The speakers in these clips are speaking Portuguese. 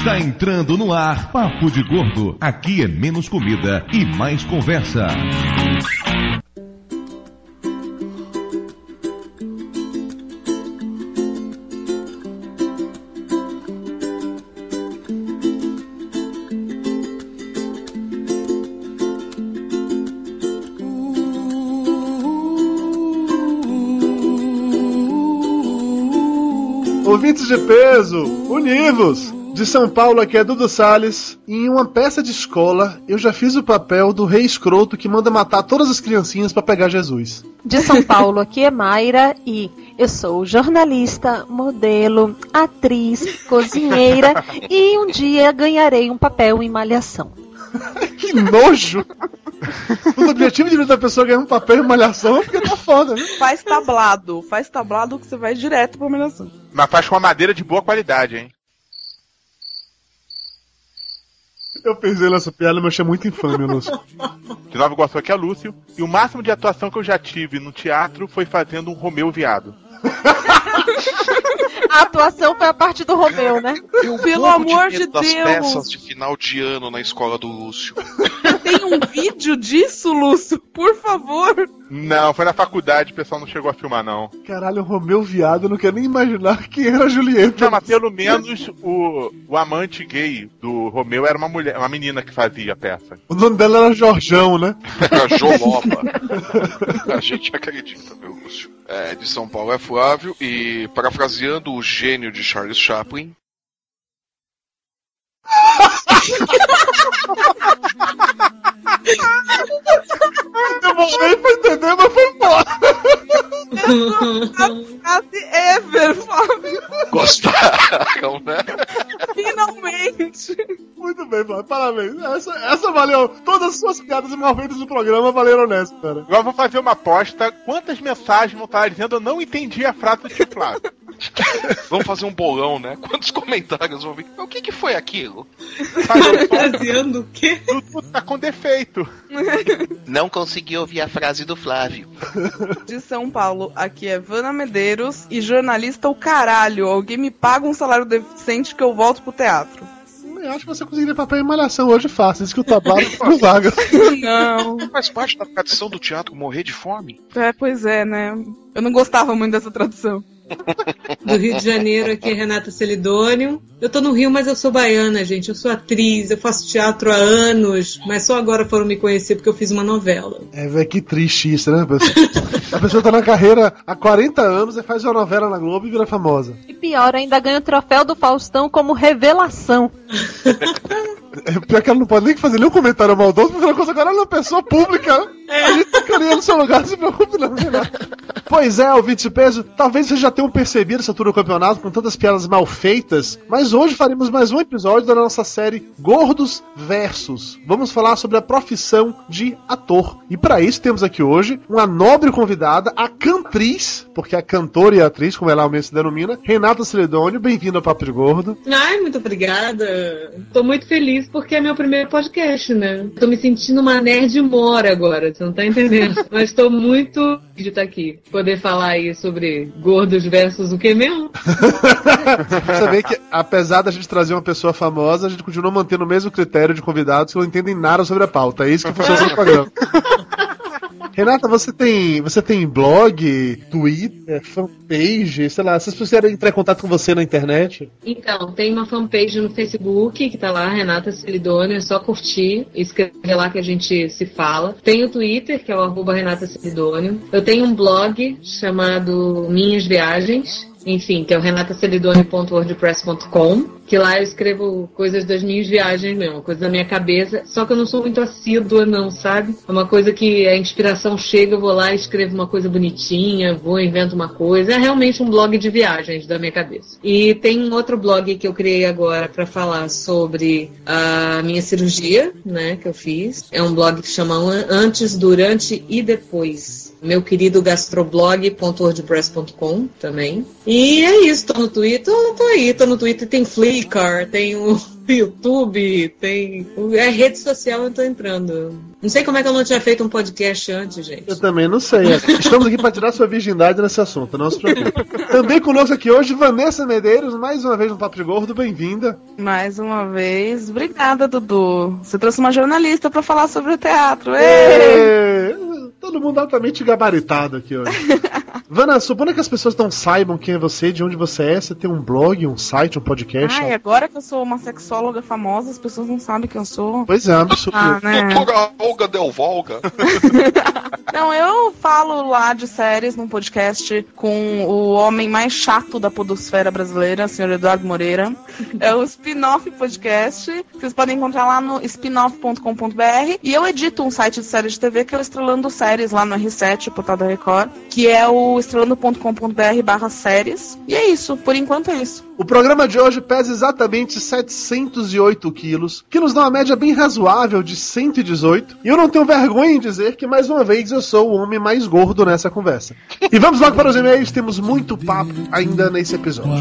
Está entrando no ar Papo de Gordo. Aqui é menos comida e mais conversa. Ouvintes de peso, univos! De São Paulo, aqui é Dudu Salles. Em uma peça de escola, eu já fiz o papel do rei escroto que manda matar todas as criancinhas pra pegar Jesus. De São Paulo, aqui é Mayra e eu sou jornalista, modelo, atriz, cozinheira e um dia ganharei um papel em Malhação. Que nojo! O objetivo de ver a pessoa ganhar um papel em Malhação é porque tá foda, né? Faz tablado que você vai direto pra Malhação. Mas faz com uma madeira de boa qualidade, hein? Eu pensei nessa piada, mas achei muito infame, Lúcio. De Nova Iguaçu aqui é Lúcio. E o máximo de atuação que eu já tive no teatro foi fazendo um Romeu viado. A atuação foi a parte do Romeu, né? Pelo amor de das Deus! peças de final de ano na escola do Lúcio. Tem um vídeo disso, Lúcio? Por favor! Não, foi na faculdade, o pessoal não chegou a filmar, não. Caralho, o Romeu viado, eu não quero nem imaginar quem era a Julieta. Não, mas pelo menos o amante gay do Romeu era uma menina que fazia a peça. O nome dela era Jorjão, né? Era Joloba. A gente acredita, meu Lúcio. De São Paulo é Flávio e, parafraseando o gênio de Charles Chaplin... Demorei pra entender, mas foi embora. Ever, Flávio. Gostaram, né? Finalmente. Muito bem, Flávio, parabéns. Essa valeu. Todas as suas piadas mal feitas no programa valeram nessa, cara. Agora eu vou fazer uma aposta. Quantas mensagens vão estar dizendo eu não entendi a frase do tio Flávio? Vamos fazer um bolão, né? Quantos comentários vão vir? O que foi aquilo? Fazendo o quê? Tudo tá com defeito. Não consegui ouvir a frase do Flávio. De São Paulo, aqui é Vana Medeiros e jornalista o caralho. Alguém me paga um salário decente que eu volto pro teatro. Eu acho que você conseguiria papel em Malhação hoje fácil. Isso que o tablado não vaga. Não. Faz parte da tradição do teatro morrer de fome. Pois é, né? Eu não gostava muito dessa tradução. Do Rio de Janeiro, aqui é Renata Celidônio. Eu tô no Rio, mas eu sou baiana, gente. Eu sou atriz, eu faço teatro há anos, mas só agora foram me conhecer porque eu fiz uma novela. Velho, que triste isso, né, pessoal? A pessoa tá na carreira há 40 anos e faz uma novela na Globo e vira famosa. E pior, ainda ganha o troféu do Faustão como revelação. Pior que ela não pode nem fazer nenhum comentário maldoso, porque ela agora ela é uma pessoa pública. A gente ficaria no seu lugar, não se preocupe não, Pois é, ouvinte de peso, talvez vocês já tenham percebido essa altura do campeonato com tantas piadas mal feitas, mas hoje faremos mais um episódio da nossa série Gordos Versus. Vamos falar sobre a profissão de ator. E para isso temos aqui hoje uma nobre convidada, a cantriz, porque é cantora e atriz, como ela mesmo se denomina, Renata Celidônio. Bem-vinda ao Papo de Gordo. Ai, muito obrigada. Tô muito feliz porque é meu primeiro podcast, né? Tô me sentindo uma nerd mora agora, você não tá entendendo. Mas tô muito de estar aqui, poder falar aí sobre gordos versus o que mesmo? Você vê que, apesar da gente trazer uma pessoa famosa, a gente continua mantendo o mesmo critério de convidados que não entendem nada sobre a pauta. É isso que funciona no programa. Renata, você tem blog, Twitter, fanpage, sei lá, se vocês quiserem entrar em contato com você na internet? Então, tem uma fanpage no Facebook, que tá lá, Renata Celidônio, é só curtir e escrever lá que a gente se fala. Tem o Twitter, que é o @Renata Celidônio. Eu tenho um blog chamado Minhas Viagens, enfim, que é o renatacelidônio.wordpress.com, que lá eu escrevo coisas das minhas viagens mesmo, coisas da minha cabeça, só que eu não sou muito assídua não, sabe? É uma coisa que a inspiração chega, eu vou lá e escrevo uma coisa bonitinha, invento uma coisa, é realmente um blog de viagens da minha cabeça. E tem um outro blog que eu criei agora para falar sobre a minha cirurgia, né, que eu fiz, é um blog que chama Antes, Durante e Depois. Meu querido gastroblog.wordpress.com também. E é isso, tô no Twitter, tô no Twitter, tem Flix, Flickr, tem o YouTube, tem... rede social eu tô entrando. Não sei como é que eu não tinha feito um podcast antes, gente. Eu também não sei. Estamos aqui para tirar sua virgindade nesse assunto, não se preocupe. Também conosco aqui hoje, Vanessa Medeiros, mais uma vez no Papo de Gordo, bem-vinda. Mais uma vez. Obrigada, Dudu. Você trouxe uma jornalista pra falar sobre o teatro. Todo mundo altamente gabaritado aqui hoje. Vanessa, supondo que as pessoas não saibam quem é você, de onde você é, você tem um blog, um site, um podcast. Ai, agora que eu sou uma sexóloga famosa, as pessoas não sabem quem eu sou. Pois é, absurdo. Né? Doutora Olga Del Volga. Não, eu falo lá de séries num podcast com o homem mais chato da podosfera brasileira, o senhor Eduardo Moreira. É o Spin-Off Podcast. Vocês podem encontrar lá no spinoff.com.br. E eu edito um site de séries de TV que é o Estrelando Séries lá no R7, portal da Record, que é o estrelando.com.br/séries. E é isso, por enquanto é isso. O programa de hoje pesa exatamente 708 quilos, que nos dá uma média bem razoável de 118. E eu não tenho vergonha em dizer que, mais uma vez, eu sou o homem mais gordo nessa conversa. E vamos logo para os e-mails, temos muito papo ainda nesse episódio.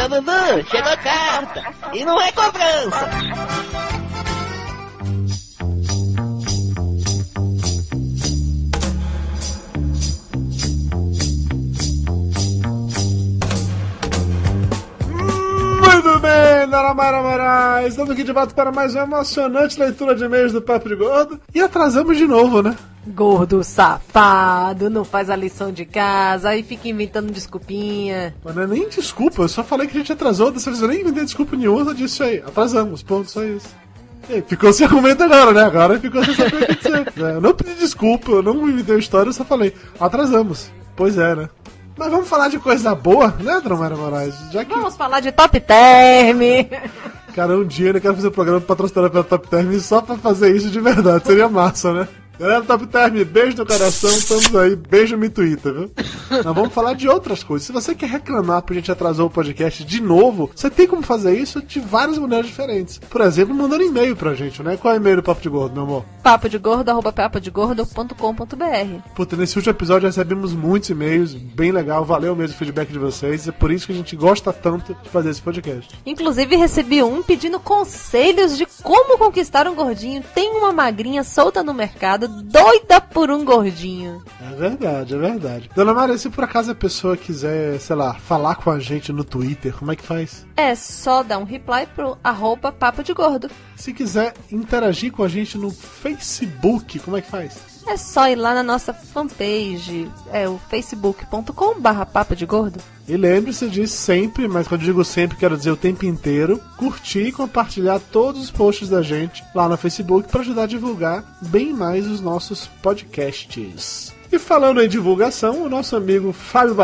Dudu, chegou a carta. E não é cobrança. Muito bem, Dona Mayra Moraes. Estamos aqui de volta para mais uma emocionante leitura de e-mails do Papo de Gordo. E atrasamos de novo, né? Gordo safado, não faz a lição de casa, aí fica inventando desculpinha. Mas não é nem desculpa, eu só falei que a gente atrasou, dessa vez eu nem inventei desculpa nenhuma, eu disse aí, atrasamos, ponto, só isso. E ficou sem argumento agora, né? Agora ficou sem saber o que dizer. Eu não pedi desculpa, eu não inventei a história, eu só falei, atrasamos. Pois é, né? Mas vamos falar de coisa boa, né, Dona Mayra Moraes? Já que... Vamos falar de Top Term. Cara, um dia eu quero fazer um programa patrocinado pela Top Term só pra fazer isso de verdade, seria massa, né? Galera do Top Term, beijo no coração, estamos aí, beijo no Twitter, viu? Nós vamos falar de outras coisas. Se você quer reclamar porque a gente atrasou o podcast de novo, você tem como fazer isso de várias maneiras diferentes. Por exemplo, mandando e-mail pra gente, né? Qual é o e-mail do Papo de Gordo, meu amor? papodegordo@papodegordo.com.br. Puta, nesse último episódio recebemos muitos e-mails, bem legal, valeu mesmo o feedback de vocês, é por isso que a gente gosta tanto de fazer esse podcast. Inclusive recebi um pedindo conselhos de como conquistar um gordinho. Tem uma magrinha solta no mercado, doida por um gordinho. É verdade, é verdade. Dona Maria, se por acaso a pessoa quiser, sei lá, falar com a gente no Twitter, como é que faz? É só dar um reply pro @Papo de Gordo. Se quiser interagir com a gente no Facebook, como é que faz? É só ir lá na nossa fanpage, é o facebook.com/Papo de Gordo. E lembre-se de sempre, mas quando eu digo sempre, quero dizer o tempo inteiro, curtir e compartilhar todos os posts da gente lá no Facebook para ajudar a divulgar bem mais os nossos podcasts. E falando em divulgação, o nosso amigo Fábio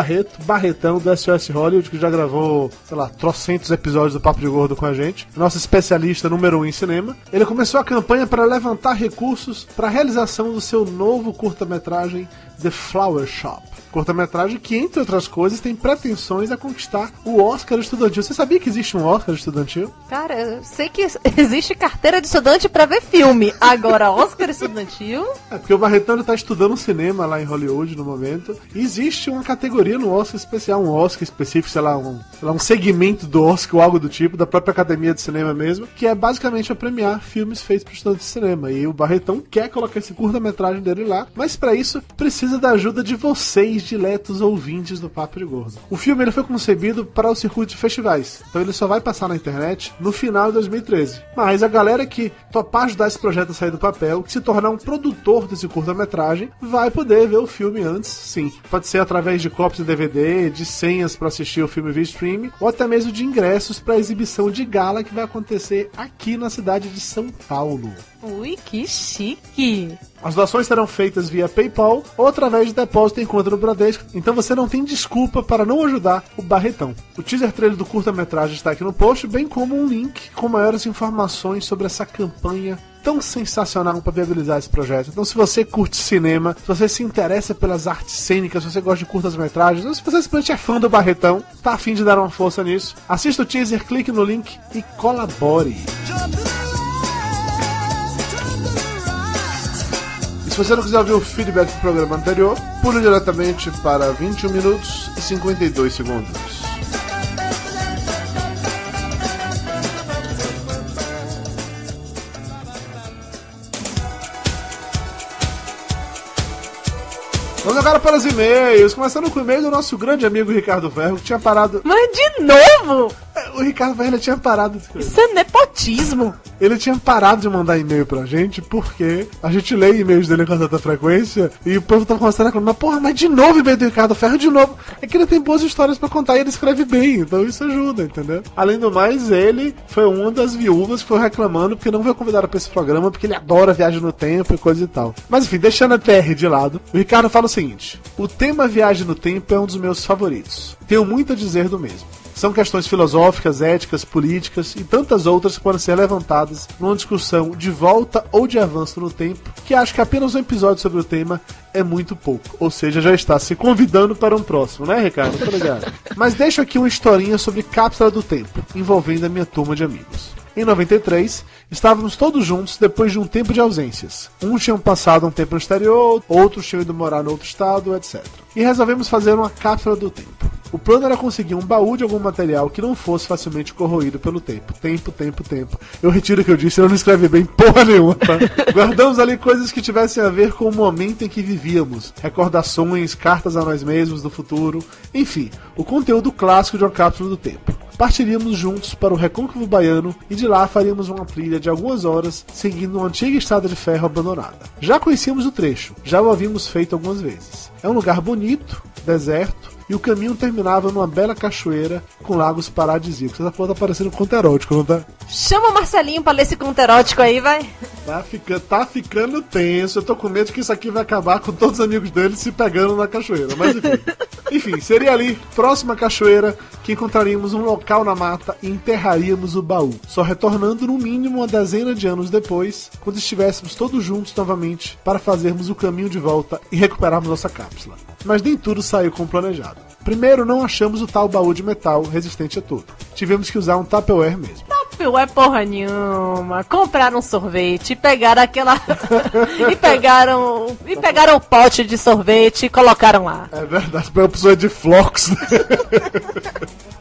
Barretão do SOS Hollywood, que já gravou, sei lá, trocentos episódios do Papo de Gordo com a gente, nosso especialista número 1 em cinema, ele começou a campanha para levantar recursos para a realização do seu novo curta-metragem The Flower Shop. Curta-metragem que, entre outras coisas, tem pretensões a conquistar o Oscar estudantil. Você sabia que existe um Oscar estudantil? Cara, eu sei que existe carteira de estudante pra ver filme. Agora, Oscar estudantil? É, porque o Barretão tá estudando cinema lá em Hollywood no momento. E existe uma categoria no Oscar especial, um Oscar específico, sei lá, um segmento do Oscar ou algo do tipo, da própria Academia de Cinema mesmo, que é basicamente a premiar filmes feitos por estudantes de cinema. E o Barretão quer colocar esse curta-metragem dele lá, mas pra isso precisa da ajuda de vocês, diletos ouvintes do Papo de Gordo. O filme ele foi concebido para o circuito de festivais, então ele só vai passar na internet no final de 2013. Mas a galera que topar ajudar esse projeto a sair do papel, que se tornar um produtor desse curta-metragem, vai poder ver o filme antes, sim. Pode ser através de cópias de DVD, de senhas para assistir o filme via streaming, ou até mesmo de ingressos para a exibição de gala que vai acontecer aqui na cidade de São Paulo. Ui, que chique! As doações serão feitas via PayPal ou através de depósito em conta no Bradesco, então você não tem desculpa para não ajudar o Barretão. O teaser trailer do curta-metragem está aqui no post, bem como um link com maiores informações sobre essa campanha tão sensacional para viabilizar esse projeto. Então, se você curte cinema, se você se interessa pelas artes cênicas, se você gosta de curtas-metragens, ou se você simplesmente é fã do Barretão, tá afim de dar uma força nisso, assista o teaser, clique no link e colabore. E se você não quiser ouvir o feedback do programa anterior, pule diretamente para 21 minutos e 52 segundos. Vamos agora para os e-mails, começando com o e-mail do nosso grande amigo Ricardo Ferro, que tinha parado... Mas de novo? O Ricardo Ferro tinha parado... Isso é nepotismo. Ele tinha parado de mandar e-mail pra gente, porque a gente lê e-mails dele com certa frequência, e o povo tá começando a reclamar, porra, mas de novo e-mail do Ricardo Ferro, de novo. É que ele tem boas histórias pra contar e ele escreve bem, então isso ajuda, entendeu? Além do mais, ele foi uma das viúvas que foi reclamando porque não foi convidado pra esse programa, porque ele adora viagem no tempo e coisa e tal. Mas enfim, deixando a TR de lado, o Ricardo fala o seguinte: o tema viagem no tempo é um dos meus favoritos. Tenho muito a dizer do mesmo. São questões filosóficas, éticas, políticas e tantas outras que podem ser levantadas numa discussão de volta ou de avanço no tempo, que acho que apenas um episódio sobre o tema é muito pouco. Ou seja, já está se convidando para um próximo, né, Ricardo? Tô ligado. Mas deixo aqui uma historinha sobre cápsula do tempo, envolvendo a minha turma de amigos. Em 93, estávamos todos juntos depois de um tempo de ausências. Uns tinham passado um tempo no exterior, outros tinham ido morar no outro estado, etc. E resolvemos fazer uma cápsula do tempo. O plano era conseguir um baú de algum material que não fosse facilmente corroído pelo tempo. Tempo. Eu retiro o que eu disse, eu não escrevi bem porra nenhuma, tá? Guardamos ali coisas que tivessem a ver com o momento em que vivíamos. Recordações, cartas a nós mesmos do futuro. Enfim, o conteúdo clássico de uma cápsula do tempo. Partiríamos juntos para o Recôncavo Baiano e de lá faríamos uma trilha de algumas horas seguindo uma antiga estrada de ferro abandonada. Já conhecíamos o trecho, já o havíamos feito algumas vezes. É um lugar bonito, deserto, e o caminho terminava numa bela cachoeira com lagos paradisíacos. Essa porra tá parecendo um conto erótico, não tá? Chama o Marcelinho pra ler esse conto erótico aí, vai. Tá ficando tenso. Eu tô com medo que isso aqui vai acabar com todos os amigos dele se pegando na cachoeira. Mas enfim, seria ali, próxima à cachoeira, que encontraríamos um local na mata e enterraríamos o baú. Só retornando no mínimo uma dezena de anos depois, quando estivéssemos todos juntos novamente para fazermos o caminho de volta e recuperarmos nossa cápsula. Mas nem tudo saiu como planejado. Primeiro, não achamos o tal baú de metal resistente a tudo. Tivemos que usar um Tupperware mesmo. Tupperware porra nenhuma. Compraram um sorvete e pegaram aquela... e pegaram o pote de sorvete e colocaram lá. É verdade, foi uma pessoa de flocos.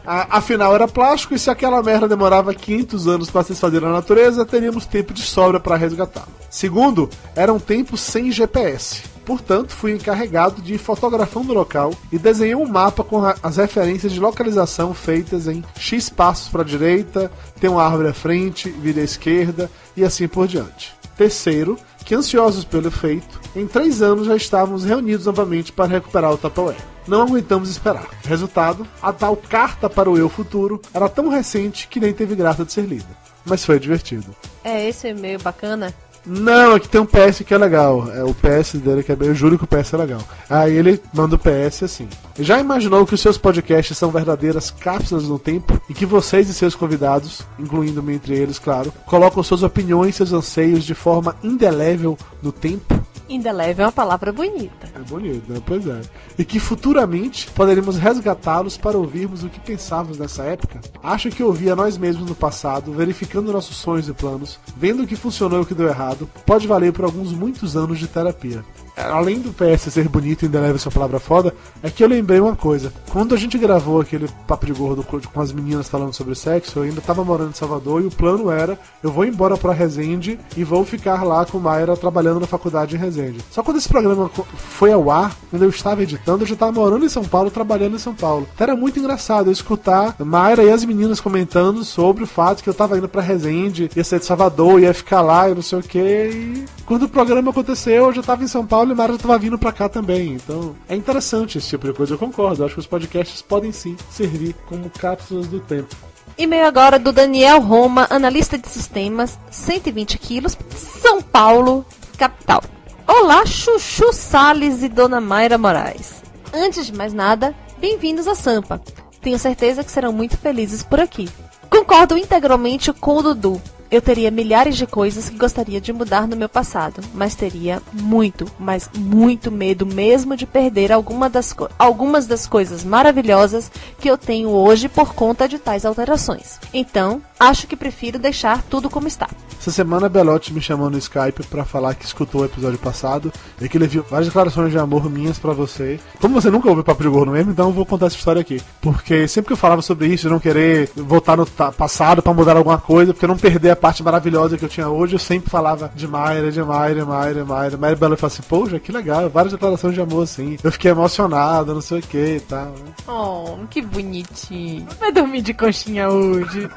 Afinal, era plástico e se aquela merda demorava 500 anos para se desfazer na natureza, teríamos tempo de sobra para resgatá-lo. Segundo, era um tempo sem GPS. Portanto, fui encarregado de ir fotografando o local e desenhei um mapa com as referências de localização feitas em X passos para a direita, tem uma árvore à frente, vira à esquerda e assim por diante. Terceiro, que ansiosos pelo feito, em 3 anos já estávamos reunidos novamente para recuperar o Tupperware. Não aguentamos esperar. Resultado, a tal carta para o eu futuro era tão recente que nem teve graça de ser lida. Mas foi divertido. É esse e-mail bacana? Não, aqui tem um PS que é legal. É o PS dele que é bem. Eu juro que o PS é legal. Aí ele manda o PS assim: já imaginou que os seus podcasts são verdadeiras cápsulas no tempo e que vocês e seus convidados, incluindo-me entre eles, claro, colocam suas opiniões e seus anseios de forma indelével no tempo? Indelével é uma palavra bonita. É bonito, né? Pois é. E que futuramente poderemos resgatá-los para ouvirmos o que pensávamos nessa época? Acho que ouvir a nós mesmos no passado, verificando nossos sonhos e planos, vendo o que funcionou e o que deu errado, pode valer por alguns muitos anos de terapia. Além do PS ser bonito e indelével essa palavra foda, é que eu lembrei uma coisa. Quando a gente gravou aquele Papo de Gordo com as meninas falando sobre sexo, eu ainda tava morando em Salvador e o plano era: eu vou embora pra Resende e vou ficar lá com Mayra trabalhando na faculdade em Resende. Só quando esse programa foi ao ar, quando eu estava editando, eu já tava morando em São Paulo, trabalhando em São Paulo. Então era muito engraçado eu escutar Mayra e as meninas comentando sobre o fato que eu tava indo pra Resende, ia sair de Salvador, ia ficar lá e não sei o que. E quando o programa aconteceu, eu já tava em São Paulo e Mayra tava vindo pra cá também. Então é interessante esse tipo de coisa, eu concordo. Eu acho que os podcasts podem sim servir como cápsulas do tempo. E-mail agora do Daniel Roma, analista de sistemas, 120 quilos, São Paulo, capital. Olá, Chuchu Salles e Dona Mayra Moraes. Antes de mais nada, bem-vindos a Sampa. Tenho certeza que serão muito felizes por aqui. Concordo integralmente com o Dudu. Eu teria milhares de coisas que gostaria de mudar no meu passado, mas teria muito, mas muito medo mesmo de perder algumas das coisas maravilhosas que eu tenho hoje por conta de tais alterações. Então, acho que prefiro deixar tudo como está. Essa semana a Belotti me chamou no Skype pra falar que escutou o episódio passado e que ele viu várias declarações de amor minhas pra você. Como você nunca ouviu Papo de Gordo mesmo, então eu vou contar essa história aqui. Porque sempre que eu falava sobre isso, de não querer voltar no passado pra mudar alguma coisa, porque não perder a parte maravilhosa que eu tinha hoje, eu sempre falava de Mayra. Mayra Belotti falou assim, poxa, que legal, várias declarações de amor assim. Eu fiquei emocionado, não sei o que e tal. Né? Oh, que bonitinho. Vai dormir de conchinha hoje.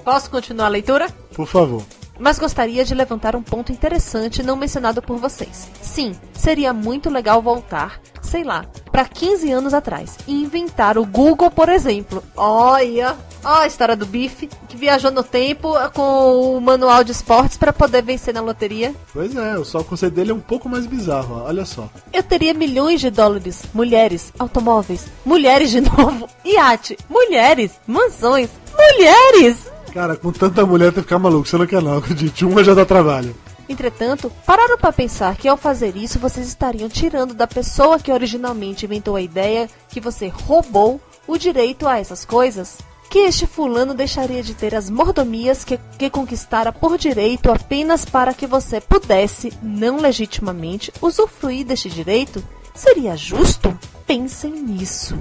Posso continuar a leitura? Por favor. Mas gostaria de levantar um ponto interessante não mencionado por vocês. Sim, seria muito legal voltar, sei lá, para 15 anos atrás e inventar o Google, por exemplo. Olha, ó a história do Bife, que viajou no tempo com o manual de esportes para poder vencer na loteria. Pois é, só o conceito dele é um pouco mais bizarro, ó. Olha só. Eu teria milhões de dólares, mulheres, automóveis, mulheres de novo, iate, mulheres, mansões, mulheres! Cara, com tanta mulher tem que ficar maluco, você não quer não, acredite, uma já dá trabalho. Entretanto, pararam para pensar que ao fazer isso vocês estariam tirando da pessoa que originalmente inventou a ideia que você roubou o direito a essas coisas? Que este fulano deixaria de ter as mordomias que conquistara por direito apenas para que você pudesse, não legitimamente, usufruir deste direito? Seria justo? Pensem nisso.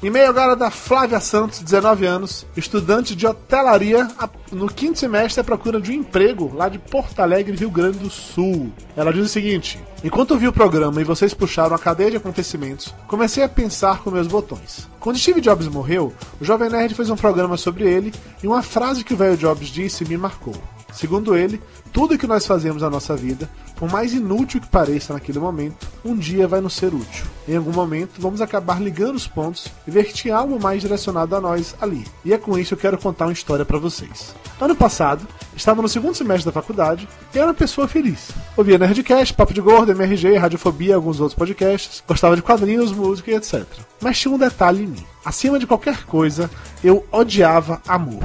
E-mail agora da Flávia Santos, 19 anos, estudante de hotelaria no 5º semestre à procura de um emprego lá de Porto Alegre, Rio Grande do Sul. Ela diz o seguinte: enquanto eu vi o programa e vocês puxaram a cadeia de acontecimentos, comecei a pensar com meus botões. Quando Steve Jobs morreu, o Jovem Nerd fez um programa sobre ele e uma frase que o velho Jobs disse me marcou. Segundo ele, tudo que nós fazemos na nossa vida, por mais inútil que pareça naquele momento, um dia vai nos ser útil. Em algum momento, vamos acabar ligando os pontos e ver que tinha algo mais direcionado a nós ali. E é com isso que eu quero contar uma história pra vocês. Ano passado, estava no 2º semestre da faculdade e era uma pessoa feliz. Ouvia Nerdcast, Papo de Gordo, MRG, Radiofobia e alguns outros podcasts, gostava de quadrinhos, música e etc. Mas tinha um detalhe em mim. Acima de qualquer coisa, eu odiava amor.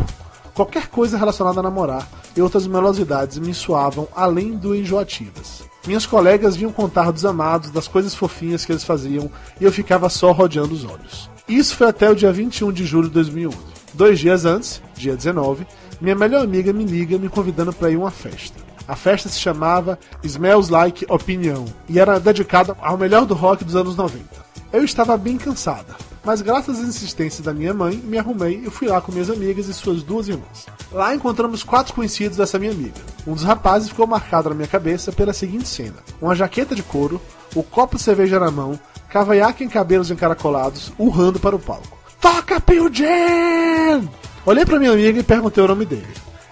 Qualquer coisa relacionada a namorar e outras melosidades me soavam além do enjoativas. Minhas colegas vinham contar dos amados, das coisas fofinhas que eles faziam, e eu ficava só rodeando os olhos. Isso foi até o dia 21 de julho de 2011. 2 dias antes, dia 19, minha melhor amiga me liga me convidando para ir a uma festa. A festa se chamava Smells Like Opinião e era dedicada ao melhor do rock dos anos 90. Eu estava bem cansada, mas graças às insistências da minha mãe, me arrumei e fui lá com minhas amigas e suas 2 irmãs. Lá encontramos 4 conhecidos dessa minha amiga. Um dos rapazes ficou marcado na minha cabeça pela seguinte cena: uma jaqueta de couro, o copo de cerveja na mão, cavanhaque em cabelos encaracolados, urrando para o palco. Toca Pearl Jam! Olhei para minha amiga e perguntei o nome dele.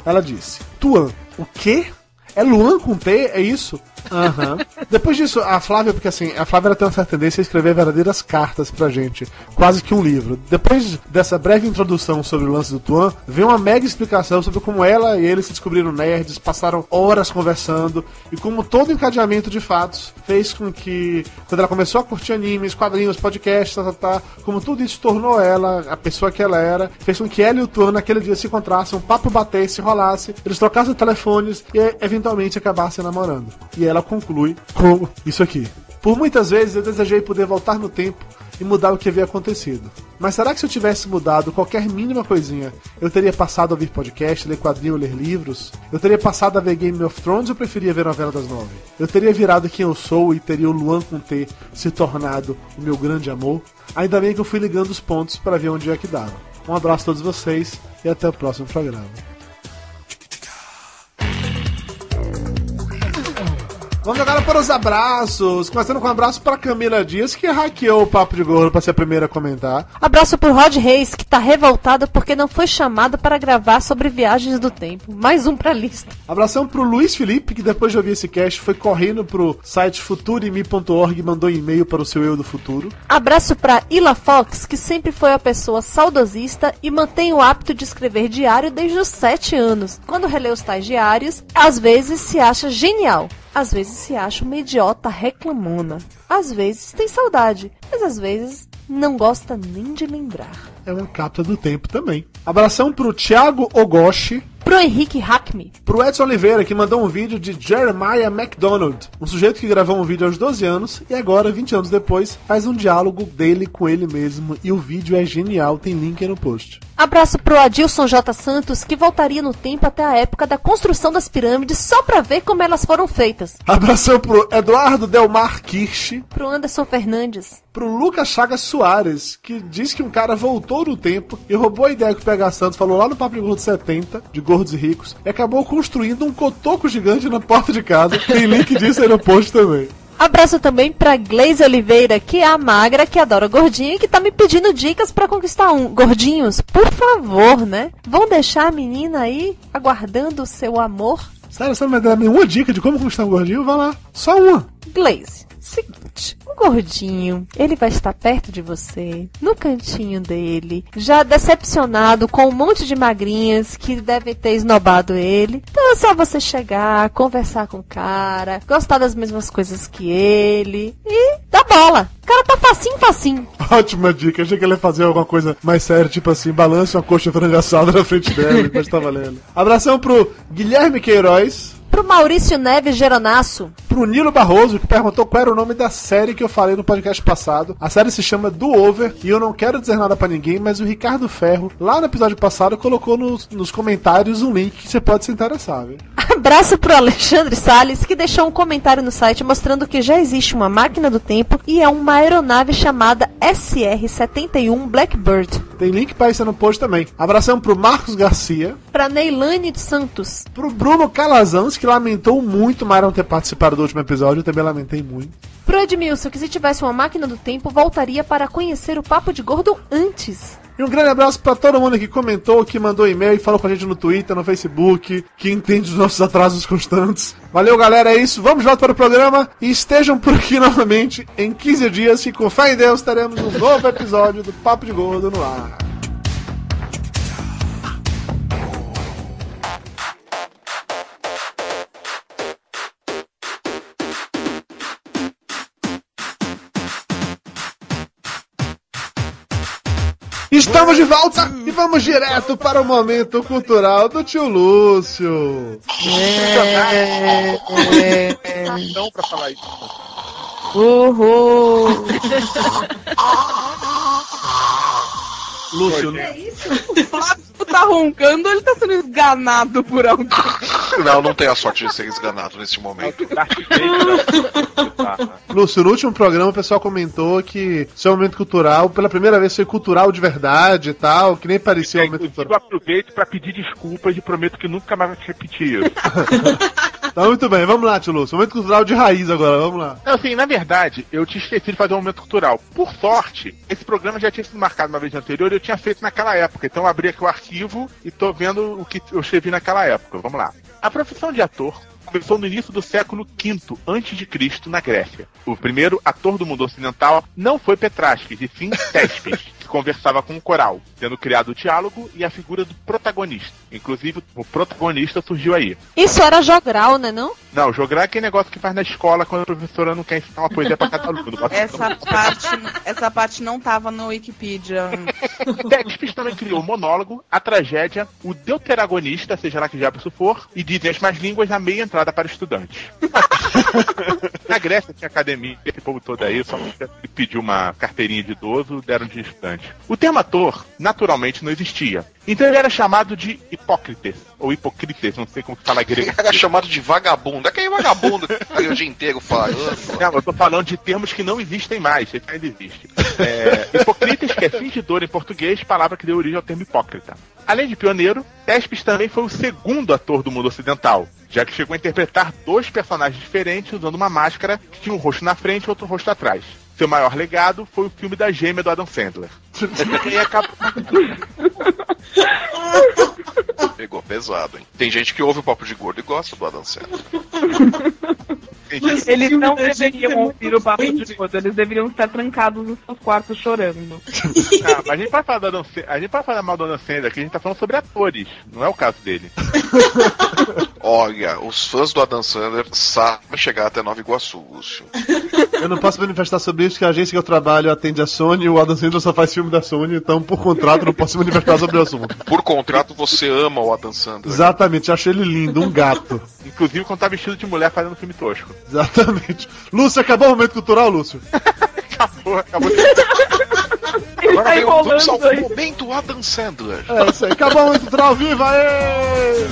Ela disse: Tuan. O quê? É Luan com T? É isso? Aham. Depois disso, a Flávia, porque assim, a Flávia ela tem uma certa tendência a escrever verdadeiras cartas pra gente, quase que um livro. Depois dessa breve introdução sobre o lance do Tuan, vem uma mega explicação sobre como ela e ele se descobriram nerds, passaram horas conversando, e como todo encadeamento de fatos fez com que, quando ela começou a curtir animes, quadrinhos, podcasts, como tudo isso tornou ela a pessoa que ela era, fez com que ela e o Tuan naquele dia se encontrassem, um papo batesse, rolasse, eles trocassem telefones e eventualmente acabassem namorando. E ela conclui com isso aqui: por muitas vezes eu desejei poder voltar no tempo e mudar o que havia acontecido. Mas será que se eu tivesse mudado qualquer mínima coisinha, eu teria passado a ouvir podcast, ler quadrinho, ler livros? Eu teria passado a ver Game of Thrones ou preferia ver novela das 9? Eu teria virado quem eu sou e teria o Luan com T se tornado o meu grande amor? Ainda bem que eu fui ligando os pontos para ver onde é que dava. Um abraço a todos vocês e até o próximo programa. Vamos agora para os abraços. Começando com um abraço para Camila Dias, que hackeou o Papo de Gordo para ser a primeira a comentar. Abraço pro Rod Reis, que tá revoltado porque não foi chamado para gravar sobre viagens do tempo. Mais um pra lista. Abração pro Luiz Felipe, que depois de ouvir esse cast foi correndo pro site futurimi.org e mandou e-mail para o seu eu do futuro. Abraço pra Ila Fox, que sempre foi uma pessoa saudosista e mantém o hábito de escrever diário desde os 7 anos. Quando relê os tais diários, às vezes se acha genial. Às vezes se acha uma idiota reclamona. Às vezes tem saudade, mas às vezes não gosta nem de lembrar. É uma cápsula do tempo também. Abração pro Thiago Ogoshi, Pro Henrique Hackme. Pro Edson Oliveira, que mandou um vídeo de Jeremiah MacDonald, um sujeito que gravou um vídeo aos 12 anos e agora, 20 anos depois, faz um diálogo dele com ele mesmo e o vídeo é genial, tem link aí no post. Abraço pro Adilson J. Santos, que voltaria no tempo até a época da construção das pirâmides só pra ver como elas foram feitas. Abração pro Eduardo Delmar Kirsch. Pro Anderson Fernandes. Pro Lucas Chagas Soares, que diz que um cara voltou no tempo e roubou a ideia que o PH Santos falou lá no Papo de Gordo 70, de Gordos e Ricos, e acabou construindo um cotoco gigante na porta de casa. Tem link disso aí no post também. Abraço também pra Gleise Oliveira, que é a magra, que adora gordinho e que tá me pedindo dicas pra conquistar um. Gordinhos, por favor, né? Vão deixar a menina aí aguardando o seu amor? Sério, você não vai dar nenhuma dica de como conquistar um gordinho? Vai lá, só uma. Gleise, seguinte, o gordinho, ele vai estar perto de você, no cantinho dele, já decepcionado com um monte de magrinhas que devem ter esnobado ele. Então é só você chegar, conversar com o cara, gostar das mesmas coisas que ele e dá bola. O cara tá facinho. Ótima dica, achei que ele ia fazer alguma coisa mais séria, tipo assim, balance uma coxa frango assada na frente dela, mas tá valendo. Abração pro Guilherme Queiroz. Pro Maurício Neves Geronasso. Pro Nilo Barroso, que perguntou qual era o nome da série que eu falei no podcast passado. A série se chama Do Over, e eu não quero dizer nada pra ninguém, mas o Ricardo Ferro, lá no episódio passado, colocou nos comentários um link que você pode se interessar, viu? Abraço pro Alexandre Salles, que deixou um comentário no site mostrando que já existe uma máquina do tempo e é uma aeronave chamada SR-71 Blackbird. Tem link pra isso no post também. Abração pro Marcos Garcia. Pra Neilane de Santos. Pro Bruno Calazans, que lamentou muito mais não ter participado do último episódio, eu também lamentei muito. Pro Edmilson, que se tivesse uma máquina do tempo, voltaria para conhecer o Papo de Gordo antes. E um grande abraço pra todo mundo que comentou, que mandou e-mail e falou com a gente no Twitter, no Facebook, que entende os nossos atrasos constantes. Valeu, galera, é isso. Vamos lá para o programa e estejam por aqui novamente em 15 dias, e com fé em Deus teremos um novo episódio do Papo de Gordo no ar. Estamos de volta e vamos direto para o momento cultural do tio Lúcio. Não pra falar isso. Uhul. Lúcio, O Flávio tá roncando ou ele tá sendo esganado por alguém? Não tem a sorte de ser esganado nesse momento. Lúcio, no último programa o pessoal comentou que seu momento cultural, pela primeira vez, foi cultural de verdade e tal, que nem parecia um momento cultural. Eu aproveito pra pedir desculpas e prometo que nunca mais vou repetir isso. Tá, muito bem, vamos lá, tio Lúcio. Momento cultural de raiz agora, vamos lá. Não, assim, na verdade, eu tinha esquecido de fazer um momento cultural. Por sorte, esse programa já tinha sido marcado uma vez anterior e eu tinha feito naquela época. Então eu abri aqui o arquivo e tô vendo o que eu escrevi naquela época. Vamos lá. A profissão de ator começou no início do século V a.C., na Grécia. O primeiro ator do mundo ocidental não foi Petrasques, e sim Téspis, que conversava com o coral, tendo criado o diálogo e a figura do protagonista. Inclusive, o protagonista surgiu aí. Isso era jogral, né, não? Não, jogral é aquele negócio que faz na escola quando a professora não quer ensinar uma poesia pra cada aluno. Essa parte não tava no Wikipedia. Téspis também criou o monólogo, a tragédia, o deuteragonista, seja lá que diabo isso for, e dizem as más línguas na meia entrada para estudantes. Na Grécia tinha academia, esse povo todo aí, só que pediu uma carteirinha de idoso, deram de estudante. O termo ator, naturalmente, não existia. Então ele era chamado de Hipócrites, ou Hipocrites, não sei como que fala grego. Era chamado de vagabundo. É que é vagabundo que tá o dia inteiro falando. Não, eu tô falando de termos que não existem mais, esse ainda existe. Hipocrites, que é fingidor em português, palavra que deu origem ao termo hipócrita. Além de pioneiro, Téspis também foi o segundo ator do mundo ocidental, já que chegou a interpretar dois personagens diferentes usando uma máscara que tinha um rosto na frente e outro rosto atrás. Seu maior legado foi o filme da gêmea do Adam Sandler. E acabou... Pegou pesado, hein? Tem gente que ouve o Papo de Gordo e gosta do Adam Sandler. Eles não deveriam ouvir o Papo de Gordo, eles deveriam estar trancados nos seus quartos chorando. Ah, mas a gente vai falar do Adam Sandler, a gente vai falar mal do Adam Sandler aqui, a gente tá falando sobre atores, não é o caso dele. Olha, os fãs do Adam Sandler sabem chegar até Nova Iguaçu, Lúcio. Eu não posso manifestar sobre isso, que a agência que eu trabalho atende a Sony e o Adam Sandler só faz filme da Sony, então por contrato eu não posso manifestar sobre o assunto. Por contrato você ama o Adam Sandler. Exatamente, achei ele lindo, um gato. Inclusive quando tá vestido de mulher fazendo filme tosco. Exatamente. Lúcio, acabou o momento cultural, Lúcio? Acabou. Agora vamos ao momento Adam Sandler. É isso aí, acabou o momento cultural, viva! Aê!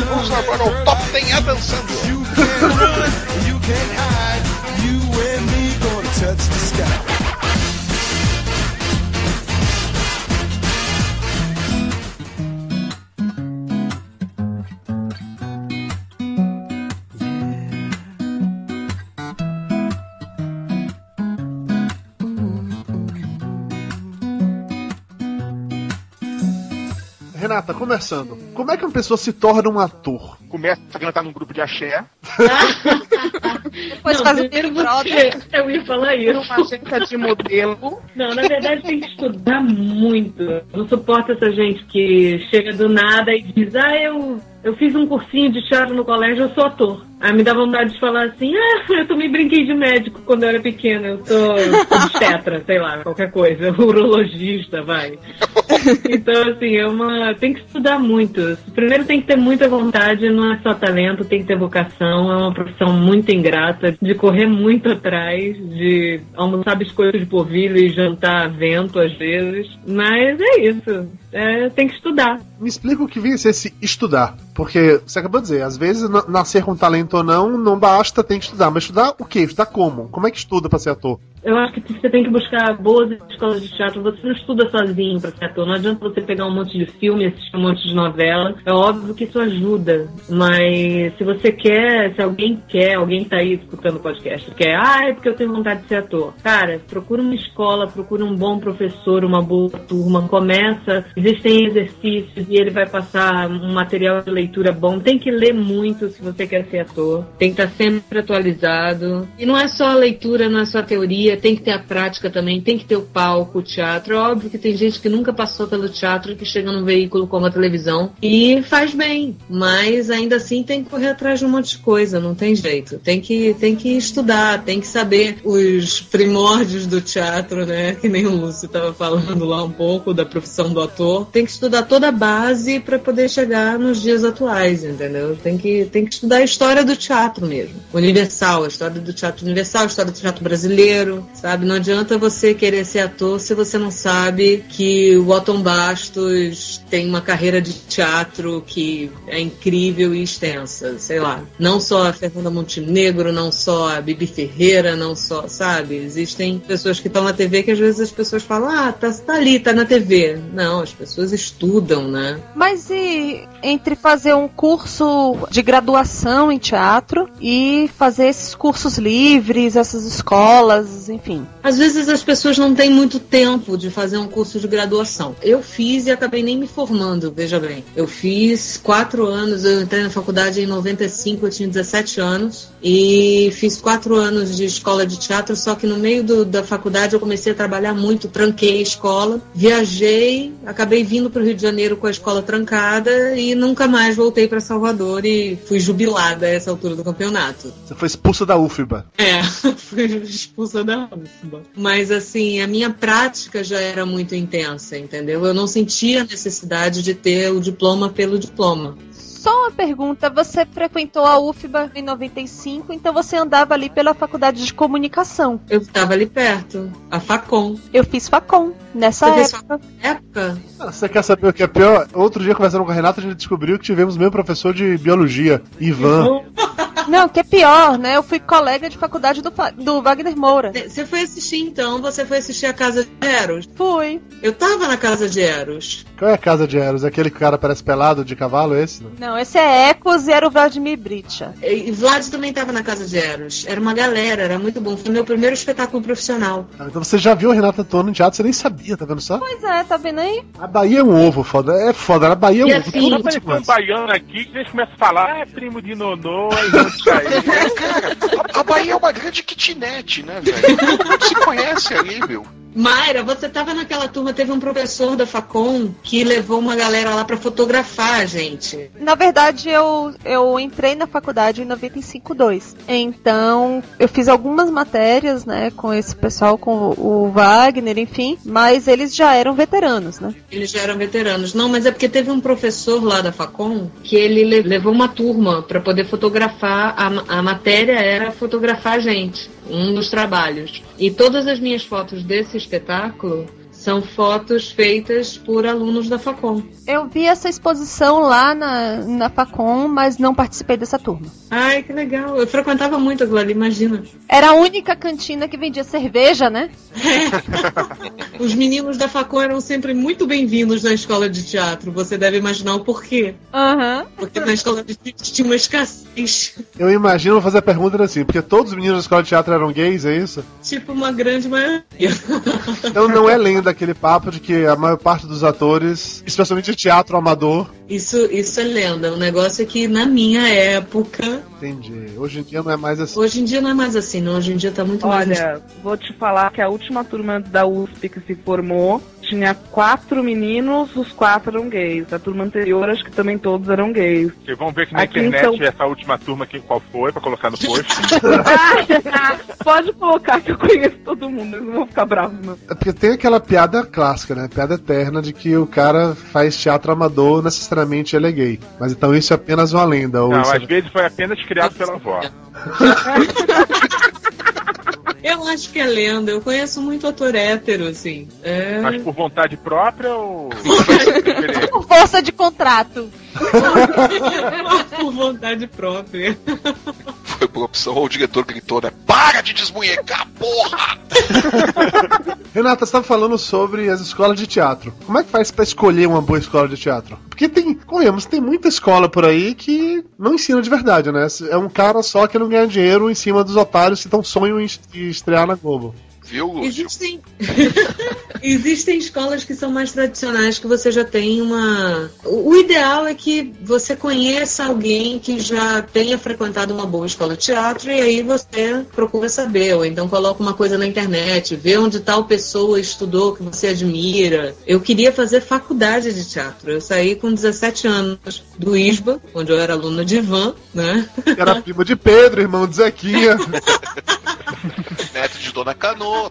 Vamos agora ao Top 10 Adam Sandler. You can't hide, you and me gonna touch the sky. Renata, começando. Como é que uma pessoa se torna um ator? Começa a cantar num grupo de axé. Depois faz o Big Brother. Eu ia falar isso. Uma agência de modelo. Não, na verdade tem que estudar muito. Não suporto essa gente que chega do nada e diz, eu fiz um cursinho de teatro no colégio, eu sou ator. Aí me dá vontade de falar assim, eu também brinquei de médico quando eu era pequena, eu sou obstetra, sei lá, qualquer coisa, urologista, vai. Então, assim, tem que estudar muito. Primeiro tem que ter muita vontade, não é só talento, tem que ter vocação, é uma profissão muito ingrata, de correr muito atrás, de almoçar biscoito de polvilho e jantar vento às vezes, mas é isso, tem que estudar. Me explica o que vem a ser esse estudar, porque você acabou de dizer, às vezes nascer com talento ou não basta, tem que estudar, mas estudar o quê? Estudar como? Como é que estuda pra ser ator? Eu acho que você tem que buscar boas escolas de teatro. Você não estuda sozinho pra ser ator. Não adianta você pegar um monte de filme, assistir um monte de novela. É óbvio que isso ajuda. Mas se você quer, se alguém tá aí escutando o podcast, é porque eu tenho vontade de ser ator. Cara, procura uma escola, procura um bom professor, uma boa turma. Começa, existem exercícios e ele vai passar um material de leitura bom. Tem que ler muito se você quer ser ator. Tem que estar sempre atualizado. E não é só a leitura, não é só a teoria. Tem que ter a prática também, tem que ter o palco, o teatro. É óbvio que tem gente que nunca passou pelo teatro e que chega num veículo como a televisão e faz bem, mas ainda assim tem que correr atrás de um monte de coisa, não tem jeito. Tem que estudar, tem que saber os primórdios do teatro, né? Que nem o Lúcio estava falando lá um pouco da profissão do ator. Tem que estudar toda a base para poder chegar nos dias atuais, entendeu? Tem que estudar a história do teatro mesmo. Universal, a história do teatro universal, a história do teatro brasileiro. Sabe, não adianta você querer ser ator se você não sabe que o Otton Bastos tem uma carreira de teatro que é incrível e extensa, sei lá. Não só a Fernanda Montenegro, não só a Bibi Ferreira, não só, sabe? Existem pessoas que estão na TV que às vezes as pessoas falam, tá ali, tá na TV. Não, as pessoas estudam, né? Mas e entre fazer um curso de graduação em teatro e fazer esses cursos livres, essas escolas, enfim? Às vezes as pessoas não têm muito tempo de fazer um curso de graduação. Eu fiz e acabei nem me formando, veja bem. Eu fiz 4 anos, eu entrei na faculdade em 95, eu tinha 17 anos, e fiz 4 anos de escola de teatro, só que no meio da faculdade eu comecei a trabalhar muito, tranquei a escola, viajei, acabei vindo para o Rio de Janeiro com a escola trancada e nunca mais voltei para Salvador e fui jubilada a essa altura do campeonato. Você foi expulsa da UFBA. Fui expulsa da UFBA. Mas assim, a minha prática já era muito intensa, entendeu? Eu não sentia a necessidade de ter o diploma pelo diploma. Só uma pergunta, você frequentou a UFBA em 95, então você andava ali pela faculdade de comunicação. Eu estava ali perto, a Facom. Eu fiz Facom, nessa época. Você quer saber o que é pior? Outro dia, conversando com a Renata, a gente descobriu que tivemos o mesmo professor de biologia, Ivan. Não, que é pior, né? Eu fui colega de faculdade do Wagner Moura. Você foi assistir, então? Você foi assistir a Casa de Eros? Fui. Eu tava na Casa de Eros. Qual é a Casa de Eros? Aquele que o cara parece pelado de cavalo, esse? Não, esse é Ecos e era o Vladimir Bricha. E Vlad também tava na Casa de Eros. Era uma galera, era muito bom. Foi meu primeiro espetáculo profissional. Então você já viu a Renata atuando em teatro, você nem sabia, tá vendo só? Pois é, tá vendo aí? A Bahia é um ovo, foda. É foda, a Bahia é um ovo. Assim, tudo apareceu um baiano aqui que eles começam a falar, é primo de Nonô, cara, a Bahia é uma grande kitnet, né, velho? Todo mundo se conhece ali, meu. Mayra, você tava naquela turma, teve um professor da Facom que levou uma galera lá pra fotografar a gente. Na verdade, eu entrei na faculdade em 95-2. Então, eu fiz algumas matérias, né, com esse pessoal, com o Wagner, enfim, mas eles já eram veteranos, né? Eles já eram veteranos. Não, mas é porque teve um professor lá da Facom que ele levou uma turma pra poder fotografar. A matéria era fotografar a gente, um dos trabalhos. E todas as minhas fotos desse espetáculo são fotos feitas por alunos da Facom. Eu vi essa exposição lá na Facom, mas não participei dessa turma. Ai, que legal. Eu frequentava muito aquilo ali, imagina. Era a única cantina que vendia cerveja, né? É. Os meninos da Facom eram sempre muito bem-vindos na escola de teatro. Você deve imaginar o porquê. Uhum. Porque na escola de teatro tinha uma escassez. Eu imagino, vou fazer a pergunta assim, porque todos os meninos da escola de teatro eram gays, é isso? Tipo uma grande maioria. Então não é lenda aquele papo de que a maior parte dos atores, especialmente de teatro amador... Isso é lenda. O negócio é que na minha época... Entendi. Hoje em dia não é mais assim. Hoje em dia não é mais assim, não. Hoje em dia tá muito mais... Olha, vou te falar que a última turma da USP que se formou tinha 4 meninos, os 4 eram gays. A turma anterior, acho que também todos eram gays. E vamos ver aqui na Aqui internet então- essa última turma aqui, qual foi, pra colocar no post. Pode colocar que eu conheço todo mundo, eles não vão ficar bravos, não. É porque tem aquela piada clássica, né? Piada eterna de que o cara faz teatro amador, necessariamente ele é gay. Mas então isso é apenas uma lenda. Ou Não, isso às vezes foi apenas criado pela avó. Eu acho que é lenda. Eu conheço muito ator hétero, assim. É... Mas por vontade própria ou... Por força de contrato. Por vontade própria. Foi por opção ou o diretor gritou, né? Para de desmunhecar, porra! Renata, você estava falando sobre as escolas de teatro. Como é que faz pra escolher uma boa escola de teatro? Porque tem muita escola por aí que não ensina de verdade, né? É um cara só que não ganha dinheiro em cima dos otários que sonham em estrear na Globo. Viu, Lúcio? Existem escolas que são mais tradicionais, que você já tem uma... O ideal é que você conheça alguém que já tenha frequentado uma boa escola de teatro e aí você procura saber, ou então coloca uma coisa na internet, vê onde tal pessoa estudou que você admira. Eu queria fazer faculdade de teatro. Eu saí com 17 anos do ISBA, onde eu era aluna de Ivan, né? Era primo de Pedro, irmão de Zequinha. Neto de Dona Canoa.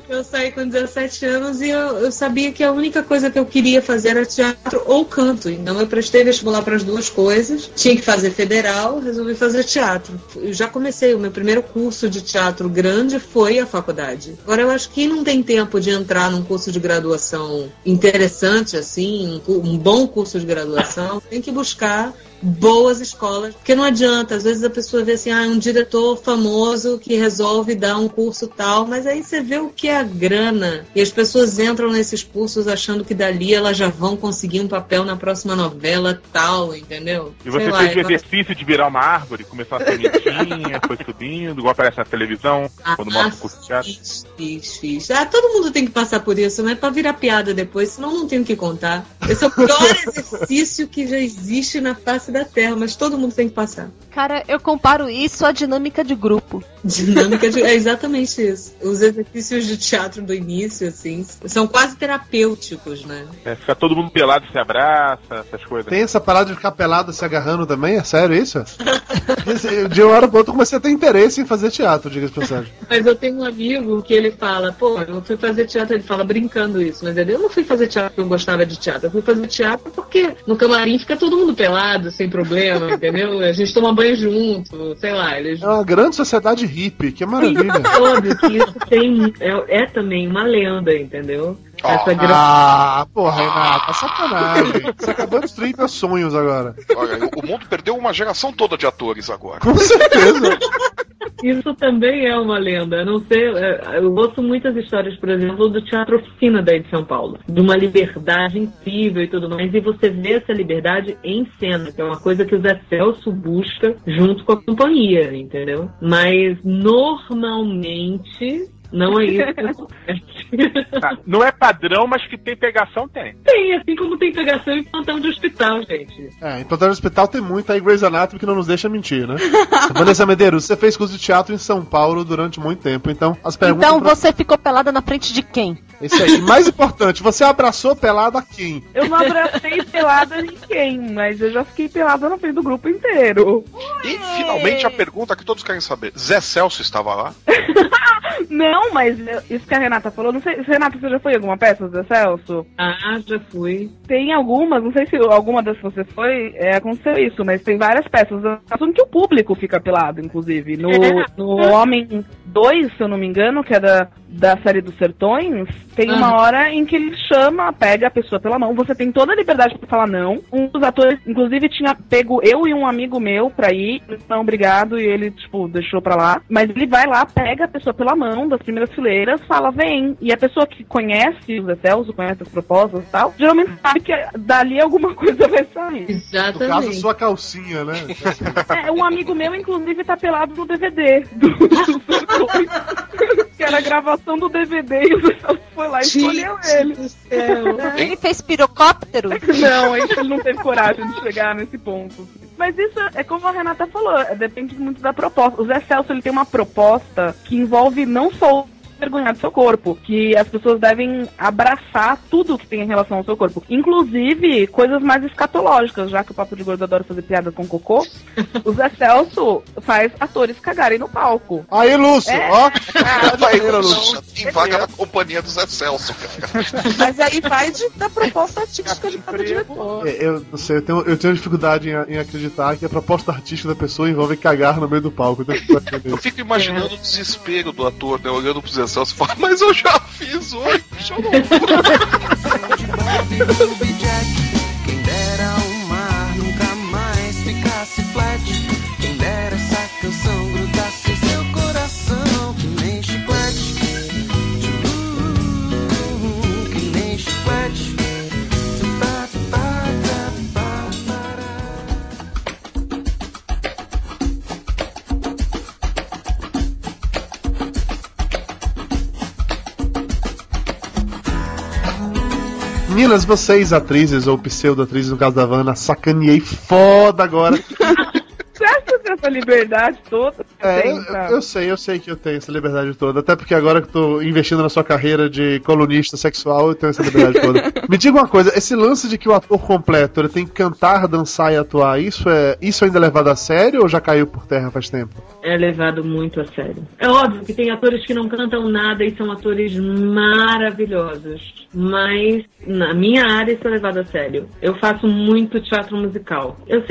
Eu saí com 17 anos e eu sabia que a única coisa que eu queria fazer era teatro ou canto. Então eu prestei vestibular para as duas coisas. Tinha que fazer federal, resolvi fazer teatro. Eu já comecei, o meu primeiro curso de teatro grande foi a faculdade. Agora eu acho que não tem tempo de entrar num curso de graduação interessante, assim, um bom curso de graduação. Tem que buscar boas escolas, porque não adianta, às vezes a pessoa vê assim, um diretor famoso que resolve dar um curso tal, mas aí você vê o que é a grana, e as pessoas entram nesses cursos achando que dali elas já vão conseguir um papel na próxima novela tal, entendeu? E você fez o exercício de virar uma árvore, começou a sementinha, foi subindo, igual aparece na televisão, quando mostra o curso de teatro. Fiz. Todo mundo tem que passar por isso, né? Pra virar piada depois, senão não tem o que contar. Esse é o pior exercício que já existe na face da Terra, mas todo mundo tem que passar. Cara, eu comparo isso à dinâmica de grupo. É exatamente isso. Os exercícios de teatro do início, assim, são quase terapêuticos, né? Fica todo mundo pelado, se abraça, essas coisas. Tem essa parada de ficar pelado se agarrando também? É sério isso? De uma hora pra outra eu comecei a ter interesse em fazer teatro, diga-se de passagem. Mas eu tenho um amigo que ele fala, eu fui fazer teatro, ele fala brincando isso, mas eu não fui fazer teatro porque eu gostava de teatro, eu fui fazer teatro porque no camarim fica todo mundo pelado, sem problema, entendeu? A gente toma banho junto, sei lá. É uma grande sociedade hippie, que maravilha. Óbvio que isso é também uma lenda, entendeu? Porra, Renata, sacanagem. Você acabou de destruir meus sonhos agora. Olha, o mundo perdeu uma geração toda de atores agora. Com certeza. Isso também é uma lenda. Eu não sei, eu ouço muitas histórias, por exemplo, do Teatro Oficina daí de São Paulo, de uma liberdade incrível e tudo mais, e você vê essa liberdade em cena, que é uma coisa que o Zé Celso busca junto com a companhia, entendeu? Mas normalmente Não é isso. Tá, não é padrão, mas que tem pegação, tem. Tem, assim como tem pegação em plantão de hospital, gente. Em plantão de hospital tem muito aí Grey's Anatomy que não nos deixa mentir, né? Vanessa Medeiros, você fez curso de teatro em São Paulo durante muito tempo, então as perguntas... Então você ficou pelada na frente de quem? Isso aí. E mais importante, você abraçou pelada a quem? Eu não abracei pelada a ninguém, mas eu já fiquei pelada na frente do grupo inteiro. E finalmente a pergunta que todos querem saber: Zé Celso estava lá? Não, mas isso que a Renata falou, não sei, Renata, você já foi em alguma peça do Zé Celso? Ah, já fui. Tem algumas, não sei se alguma das que você foi, aconteceu isso, mas tem várias peças em que o público fica pelado, inclusive. No Homem 2, se eu não me engano, que é da série dos Sertões, tem uma hora em que ele pega a pessoa pela mão, você tem toda a liberdade pra falar não. Um dos atores, inclusive, tinha pego eu e um amigo meu pra ir, não, obrigado, e ele, deixou pra lá. Mas ele vai lá, pega a pessoa pela mão, das primeiras fileiras, fala, vem. E a pessoa que conhece o Zé Celso, conhece as propostas e tal, geralmente sabe que dali alguma coisa vai sair. Exatamente. No caso, sua calcinha, né? Um amigo meu, inclusive, tá pelado no DVD do Sertões, que era a gravação do DVD, e o Zé Celso foi lá e escolheu ele. Ele fez pirocóptero? Não, ele não teve coragem de chegar nesse ponto. Mas isso é como a Renata falou, depende muito da proposta. O Zé Celso, ele tem uma proposta que envolve não só vergonhar do seu corpo, que as pessoas devem abraçar tudo que tem em relação ao seu corpo, inclusive coisas mais escatológicas, já que o Papo de Gordo adora fazer piada com cocô. O Zé Celso faz atores cagarem no palco. Aí, Lúcio, ó. Em vaga na companhia do Zé Celso, cara. Mas aí vai da proposta artística de cada diretor. Eu não sei, eu tenho dificuldade em acreditar que a proposta artística da pessoa envolve cagar no meio do palco. Eu fico imaginando o desespero do ator, né, olhando pro Zé Celso e falando, mas eu já fiz hoje. Quem dera o mar nunca mais ficasse flat. Quem dera essa canção grudasse em seu coração, que nem chiclete. Que nem chiclete. Meninas, vocês, atrizes ou pseudo-atrizes, no caso da Vanna, sacaneei foda agora. Você acha que essa liberdade toda? Eu sei que eu tenho essa liberdade toda. Até porque agora que eu tô investindo na sua carreira de colunista sexual, eu tenho essa liberdade toda. Me diga uma coisa, esse lance de que o ator completo ele tem que cantar, dançar e atuar, isso ainda é levado a sério ou já caiu por terra faz tempo? É levado muito a sério. É óbvio que tem atores que não cantam nada e são atores maravilhosos. Mas na minha área isso é levado a sério. Eu faço muito teatro musical. Eu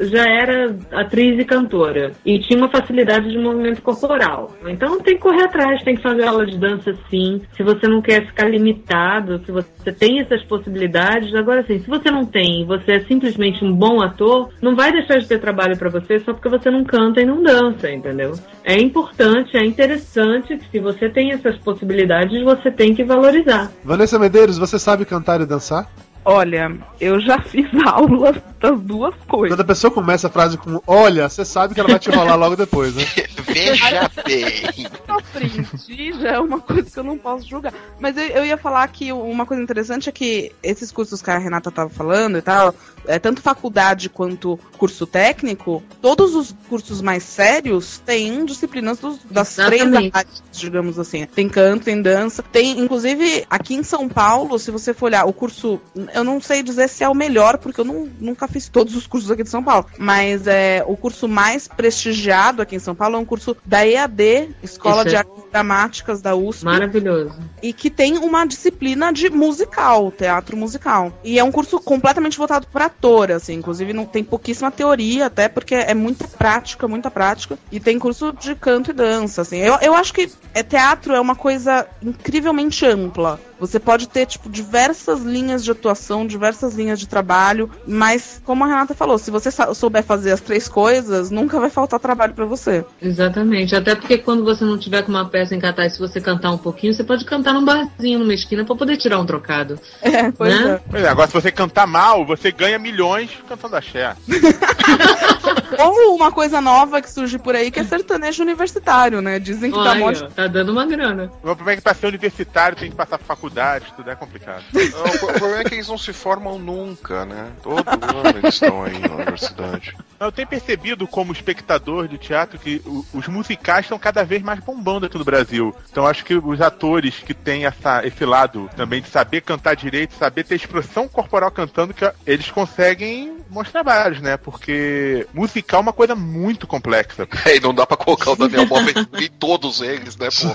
já era atriz e cantora. E tinha uma facilidade de movimento corporal. Então tem que correr atrás, tem que fazer aula de dança sim. Se você não quer ficar limitado, se você tem essas possibilidades. Agora sim, se você não tem, você é simplesmente um bom ator, não vai deixar de ter trabalho pra você só porque você não canta e não dança, entendeu? É importante, é interessante que se você tem essas possibilidades, você tem que valorizar. Vanessa Medeiros, você sabe cantar e dançar? Olha, eu já fiz aulas das duas coisas. Quando a pessoa começa a frase com olha, você sabe que ela vai te rolar logo depois, né? Veja bem. Na frente já é uma coisa que eu não posso julgar. Mas eu ia falar que uma coisa interessante é que esses cursos que a Renata tava falando e tal, tanto faculdade quanto curso técnico, todos os cursos mais sérios têm disciplinas das três áreas, digamos assim. Tem canto, tem dança, tem, inclusive, aqui em São Paulo, se você for olhar o curso, eu não sei dizer se é o melhor, porque eu nunca fiz todos os cursos aqui de São Paulo, mas o curso mais prestigiado aqui em São Paulo é um curso da EAD, Escola de Artes Dramáticas da USP. Maravilhoso. E que tem uma disciplina de musical, teatro musical. E é um curso completamente voltado para ator, assim, inclusive não tem pouquíssima teoria, até porque é muita prática, e tem curso de canto e dança, assim. Eu acho que teatro é uma coisa incrivelmente ampla. Você pode ter, diversas linhas de atuação, diversas linhas de trabalho, mas, como a Renata falou, se você souber fazer as três coisas, nunca vai faltar trabalho pra você. Exatamente, até porque quando você não tiver com uma peça em cartaz, se você cantar um pouquinho, você pode cantar num barzinho, numa esquina, pra poder tirar um trocado. Pois é. Agora, se você cantar mal, você ganha milhões cantando axé. Ou uma coisa nova que surge por aí, que é sertanejo universitário, né? Dizem que tá dando uma grana. O problema é que pra ser universitário tem que passar por faculdade, tudo é complicado. O problema é que eles não se formam nunca, né? Todo ano eles estão aí na universidade. Eu tenho percebido como espectador de teatro que os musicais estão cada vez mais bombando aqui no Brasil. Então acho que os atores que têm esse lado também de saber cantar direito, saber ter expressão corporal cantando, que eles conseguem bons trabalhos, né? Porque musical é uma coisa muito complexa. E não dá pra colocar o Daniel Bob em todos eles, né, porra?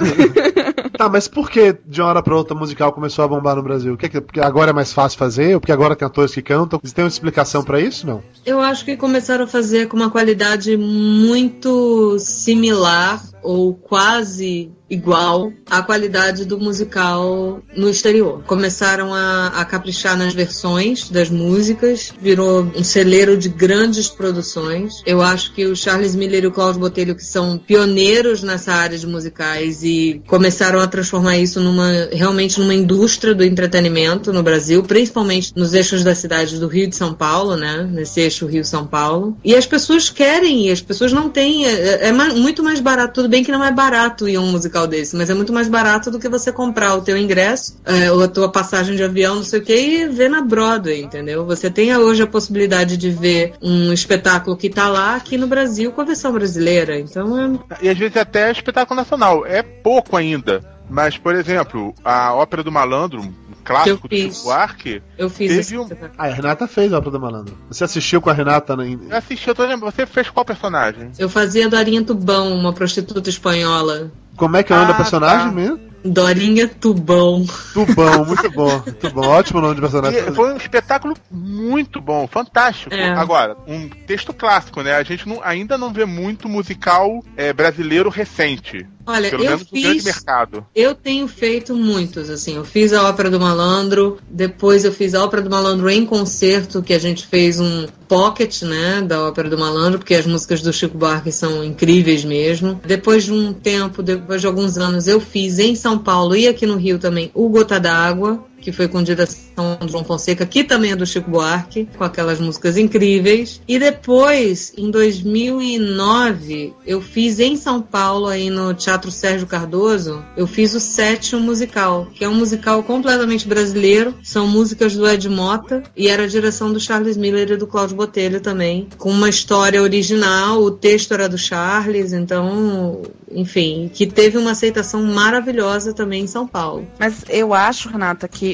Tá, mas por que de uma hora pra outra musical começou a bombar no Brasil? Porque agora é mais fácil fazer? Ou porque agora tem atores que cantam? Você tem uma explicação pra isso, não? Eu acho que começaram a fazer com uma qualidade muito similar ou quase igual à qualidade do musical no exterior. Começaram a caprichar nas versões das músicas, virou um celeiro de grandes produções. Eu acho que o Charles Miller e o Cláudio Botelho, que são pioneiros nessa área de musicais e começaram a transformar isso realmente numa indústria do entretenimento no Brasil, principalmente nos eixos das cidades do Rio e de São Paulo, né? Nesse eixo Rio-São Paulo. E as pessoas querem, as pessoas não têm. Muito mais barato. Tudo bem que não é barato ir a um musical desse, mas é muito mais barato do que você comprar o teu ingresso, ou a tua passagem de avião, não sei o que, e ver na Broadway, entendeu? Você tem hoje a possibilidade de ver um espetáculo que tá lá aqui no Brasil com a versão brasileira, então E às vezes até espetáculo nacional, é pouco ainda, mas, por exemplo, a Ópera do Malandro, clássico do Chico Buarque. Eu fiz a Renata fez a Ópera do Malandro. Você assistiu com a Renata? Eu assisti, eu tô lembrando. Você fez qual personagem? Eu fazia Dorinha Tubão, uma prostituta espanhola. Como é que é o nome da personagem mesmo? Dorinha Tubão. Tubão, muito bom. Muito bom. Ótimo nome de personagem. E foi um espetáculo muito bom, fantástico. Agora, um texto clássico, né? A gente ainda não vê muito musical brasileiro recente. Olha, pelo menos no grande mercado. Eu tenho feito muitos, assim. Eu fiz a Ópera do Malandro, depois eu fiz a Ópera do Malandro em concerto, que a gente fez um pocket, né, da Ópera do Malandro, porque as músicas do Chico Buarque são incríveis mesmo. Depois de um tempo, depois de alguns anos, eu fiz em São Paulo e aqui no Rio também o Gota d'Água, que foi com direção do João Fonseca, que também é do Chico Buarque, com aquelas músicas incríveis. E depois, em 2009, eu fiz em São Paulo, aí no Teatro Sérgio Cardoso, eu fiz o Sétimo Musical, que é um musical completamente brasileiro, são músicas do Ed Mota, e era a direção do Charles Miller e do Cláudio Botelho também, com uma história original, o texto era do Charles, então, enfim, que teve uma aceitação maravilhosa também em São Paulo. Mas eu acho, Renata, que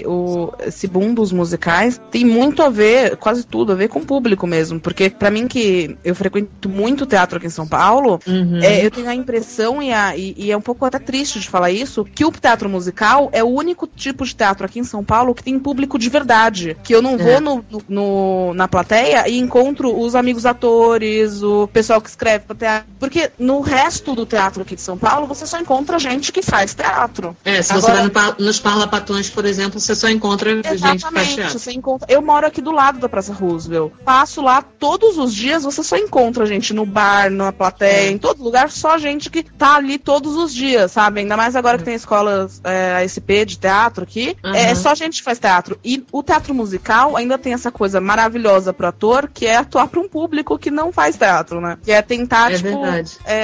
esse boom dos musicais tem muito a ver, quase tudo a ver com o público mesmo, porque pra mim, que eu frequento muito teatro aqui em São Paulo, eu tenho a impressão, e é um pouco até triste de falar isso, que o teatro musical é o único tipo de teatro aqui em São Paulo que tem público de verdade, que eu não vou na plateia e encontro os amigos atores, o pessoal que escreve pra teatro, porque no resto do teatro aqui de São Paulo você só encontra gente que faz teatro. Se você vai nos Parlapatões, por exemplo, você só encontra gente que faz teatro. Eu moro aqui do lado da Praça Roosevelt. Passo lá todos os dias, você só encontra gente no bar, na plateia, em todo lugar, só gente que tá ali todos os dias, sabe? Ainda mais agora que tem escolas ASP de teatro aqui. É só gente que faz teatro. E o teatro musical ainda tem essa coisa maravilhosa pro ator, que é atuar pra um público que não faz teatro, né? Que é tentar,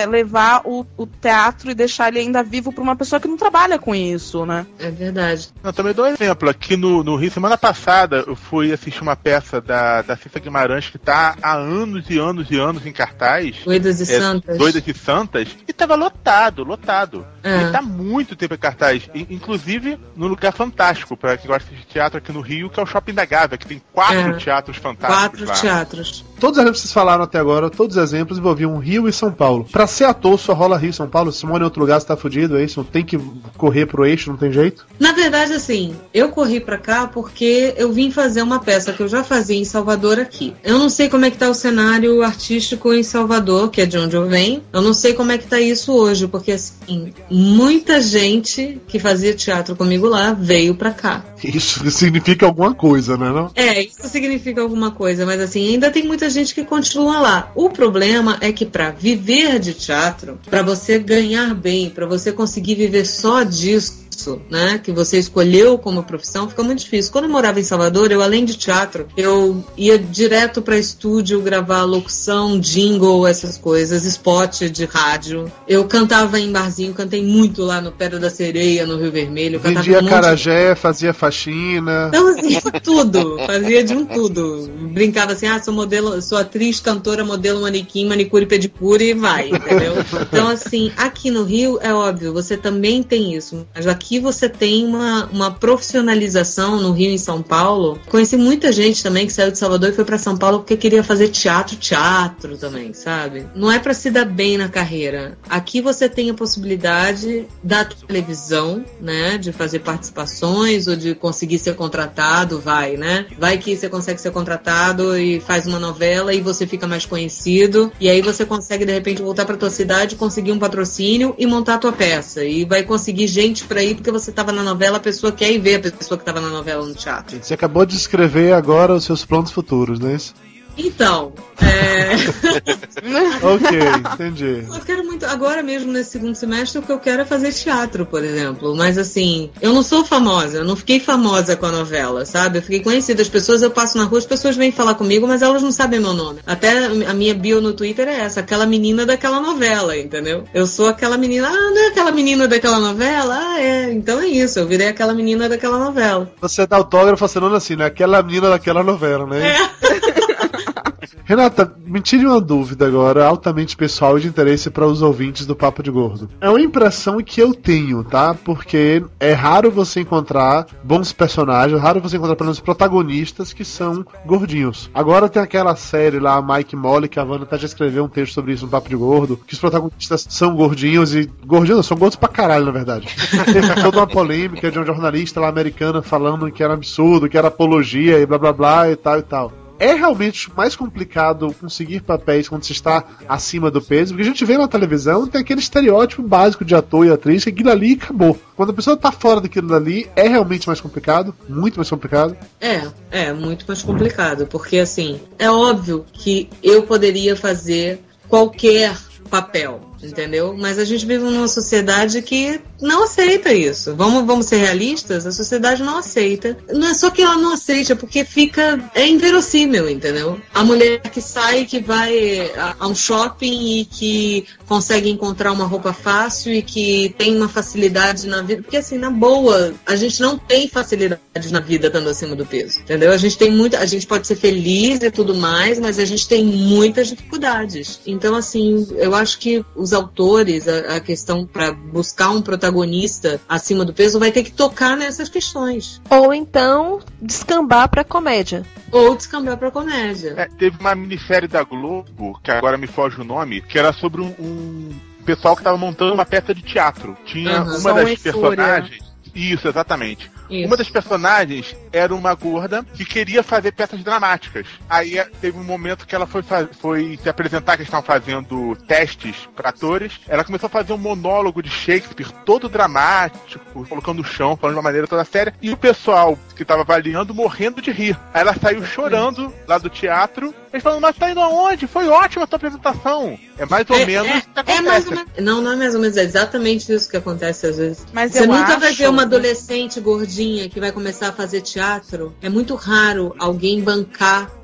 levar o teatro e deixar ele ainda vivo pra uma pessoa que não trabalha com isso, né? É verdade. Eu também dou um exemplo. Aqui no Rio, semana passada, eu fui assistir uma peça da Cissa Guimarães que tá há anos e anos e anos em cartaz. Doidas e Santas. Doidas e Santas. E tava lotado. E tá muito tempo em cartaz. Inclusive, num lugar fantástico, pra quem gosta de teatro aqui no Rio, que é o Shopping da Gávea, que tem 4 teatros fantásticos 4 teatros. Todos os exemplos que vocês falaram até agora, todos os exemplos envolviam Rio e São Paulo. Pra ser ator, só rola Rio e São Paulo. Se mora em outro lugar, você tá fudido, é isso? Não tem que correr pro eixo, não tem jeito? Na verdade, assim, eu corri pra cá porque eu vim fazer uma peça que eu já fazia em Salvador aqui. Eu não sei como é que tá o cenário artístico em Salvador, que é de onde eu venho. Eu não sei como é que tá isso hoje, porque, assim, muita gente que fazia teatro comigo lá veio pra cá. Isso significa alguma coisa, né? Não? Isso significa alguma coisa, mas, assim, ainda tem muita gente que continua lá. O problema é que pra viver de teatro, pra você ganhar bem, pra você conseguir viver só disso, isso, né, que você escolheu como profissão, fica muito difícil. Quando eu morava em Salvador, eu, além de teatro, eu ia direto para estúdio gravar locução, jingle, essas coisas, spot de rádio. Eu cantava em barzinho, cantei muito lá no Pedra da Sereia, no Rio Vermelho. Vendia acarajé, fazia faxina. Então, assim, tudo. Fazia de um tudo. Brincava assim, sou modelo, sou atriz, cantora, modelo, manequim, manicure, pedicure e vai, entendeu? Então, assim, aqui no Rio, é óbvio, você também tem isso. Mas aqui você tem uma profissionalização no Rio e em São Paulo. Conheci muita gente também que saiu de Salvador e foi pra São Paulo porque queria fazer teatro também, sabe? Não é pra se dar bem na carreira. Aqui você tem a possibilidade da televisão, né? De fazer participações ou de conseguir ser contratado, né? Vai que você consegue ser contratado e faz uma novela e você fica mais conhecido. E aí você consegue, de repente, voltar pra tua cidade, conseguir um patrocínio e montar a tua peça. E vai conseguir gente pra ir porque você tava na novela, a pessoa quer ir ver a pessoa que tava na novela no teatro. Você acabou de escrever agora os seus planos futuros, não é isso? Então, Ok, entendi. Eu quero muito, agora mesmo nesse segundo semestre, o que eu quero é fazer teatro, por exemplo. Mas assim, eu não sou famosa, eu não fiquei famosa com a novela, sabe? Eu fiquei conhecida, as pessoas, eu passo na rua, as pessoas vêm falar comigo, mas elas não sabem meu nome. Até a minha bio no Twitter é essa, aquela menina daquela novela, entendeu? Eu sou aquela menina, não é aquela menina daquela novela? Então é isso, eu virei aquela menina daquela novela. Você dá autógrafo assinando assim, né? Aquela menina daquela novela, né? Renata, me tire uma dúvida agora, altamente pessoal e de interesse para os ouvintes do Papo de Gordo. É uma impressão que eu tenho, tá? Porque é raro você encontrar bons personagens, é raro você encontrar pelo menos protagonistas que são gordinhos. Agora tem aquela série lá, Mike Molly, que a Wanda até já escreveu um texto sobre isso no Papo de Gordo, que os protagonistas são gordinhos e... Gordinhos não, são gordos pra caralho, na verdade. Teve toda uma polêmica de um jornalista lá americano falando que era absurdo, que era apologia e blá blá blá e tal e tal. É realmente mais complicado conseguir papéis quando se está acima do peso, porque a gente vê na televisão, tem aquele estereótipo básico de ator e atriz, que aquilo ali acabou. Quando a pessoa está fora daquilo dali, é realmente mais complicado, muito mais complicado. É muito mais complicado, porque assim, é óbvio que eu poderia fazer qualquer papel, entendeu? Mas a gente vive numa sociedade que não aceita isso. Vamos ser realistas? A sociedade não aceita. Não é só que ela não aceita, é porque é inverossímil, entendeu? A mulher que sai, que vai a um shopping e que consegue encontrar uma roupa fácil e que tem uma facilidade na vida, porque assim, na boa, a gente não tem facilidade na vida estando acima do peso, entendeu? A gente pode ser feliz e tudo mais, mas a gente tem muitas dificuldades. Então, assim, eu acho que os autores, a questão para buscar um protagonista acima do peso vai ter que tocar nessas questões. Ou então descambar pra comédia. Teve uma minissérie da Globo, que agora me foge o nome, que era sobre um pessoal que estava montando uma peça de teatro. Tinha uma das personagens... Isso, exatamente. Isso. Uma das personagens era uma gorda que queria fazer peças dramáticas. Aí teve um momento que ela foi se apresentar, que estavam fazendo testes para atores. Ela começou a fazer um monólogo de Shakespeare todo dramático, colocando o chão, falando de uma maneira toda séria. E o pessoal que estava avaliando morrendo de rir. Aí ela saiu chorando lá do teatro. Eles falaram, mas tá indo aonde? Foi ótima a tua apresentação. É mais ou menos o que acontece. Mais ou menos, não é mais ou menos, é exatamente isso que acontece às vezes. Mas você nunca vai ver uma adolescente gordinha que vai começar a fazer teatro. É muito raro alguém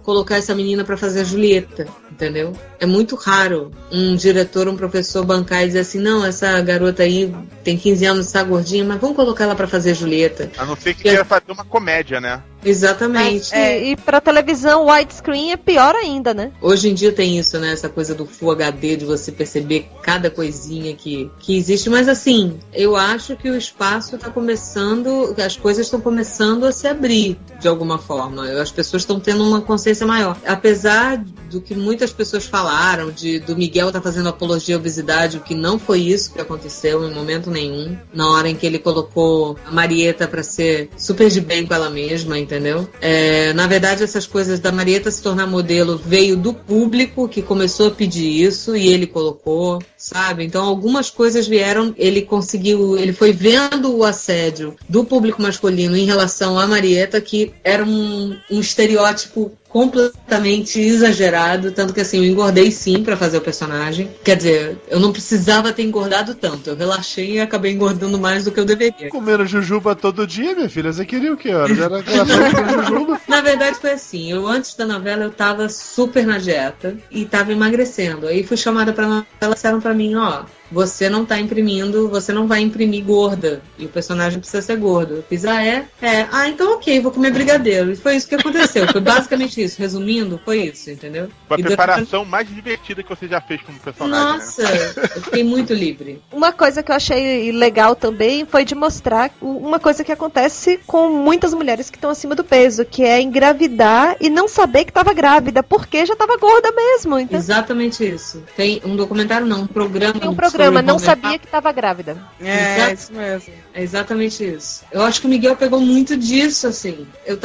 colocar essa menina pra fazer a Julieta, entendeu? É muito raro um diretor, um professor bancar e dizer assim, não, essa garota aí tem 15 anos, está gordinha, mas vamos colocar ela pra fazer a Julieta. A não ser que queira fazer uma comédia, né? Exatamente. E pra televisão, widescreen é pior ainda, né? Hoje em dia tem isso, né? Essa coisa do Full HD, de você perceber cada coisinha que existe. Mas assim, eu acho que o espaço tá começando, as coisas estão começando a se abrir de alguma forma. As pessoas estão tendo uma consciência maior. Apesar do que muitas pessoas falaram, do Miguel tá fazendo apologia à obesidade, o que não foi isso que aconteceu em momento nenhum. Na hora em que ele colocou a Marieta pra ser super de bem com ela mesma, entendeu? Na verdade, essas coisas da Marieta se tornar modelo veio do público que começou a pedir isso e ele colocou, sabe? Então algumas coisas vieram, ele foi vendo o assédio do público masculino em relação à Marieta, que era um estereótipo completamente exagerado, tanto que assim, eu engordei sim pra fazer o personagem. Quer dizer, eu não precisava ter engordado tanto, eu relaxei e acabei engordando mais do que eu deveria. Comendo jujuba todo dia, minha filha, você queria o quê? Era aquela jujuba? Na verdade foi assim, eu antes da novela eu tava super na dieta e tava emagrecendo. Aí fui chamada pra novela, disseram pra mim, ó, você não tá imprimindo, você não vai imprimir gorda. E o personagem precisa ser gordo. Eu fiz, então ok, vou comer brigadeiro. E foi isso que aconteceu. Foi basicamente isso. Resumindo, foi isso, entendeu? Foi a preparação mais divertida que você já fez como personagem. Nossa, né? Eu fiquei muito livre. Uma coisa que eu achei legal também foi de mostrar uma coisa que acontece com muitas mulheres que estão acima do peso, que é engravidar e não saber que estava grávida, porque já estava gorda mesmo. Então... Exatamente isso. Tem um documentário, não, um programa. Tem um programa, não sabia que estava grávida. É isso mesmo. É exatamente isso. Eu acho que o Miguel pegou muito disso, assim. Eu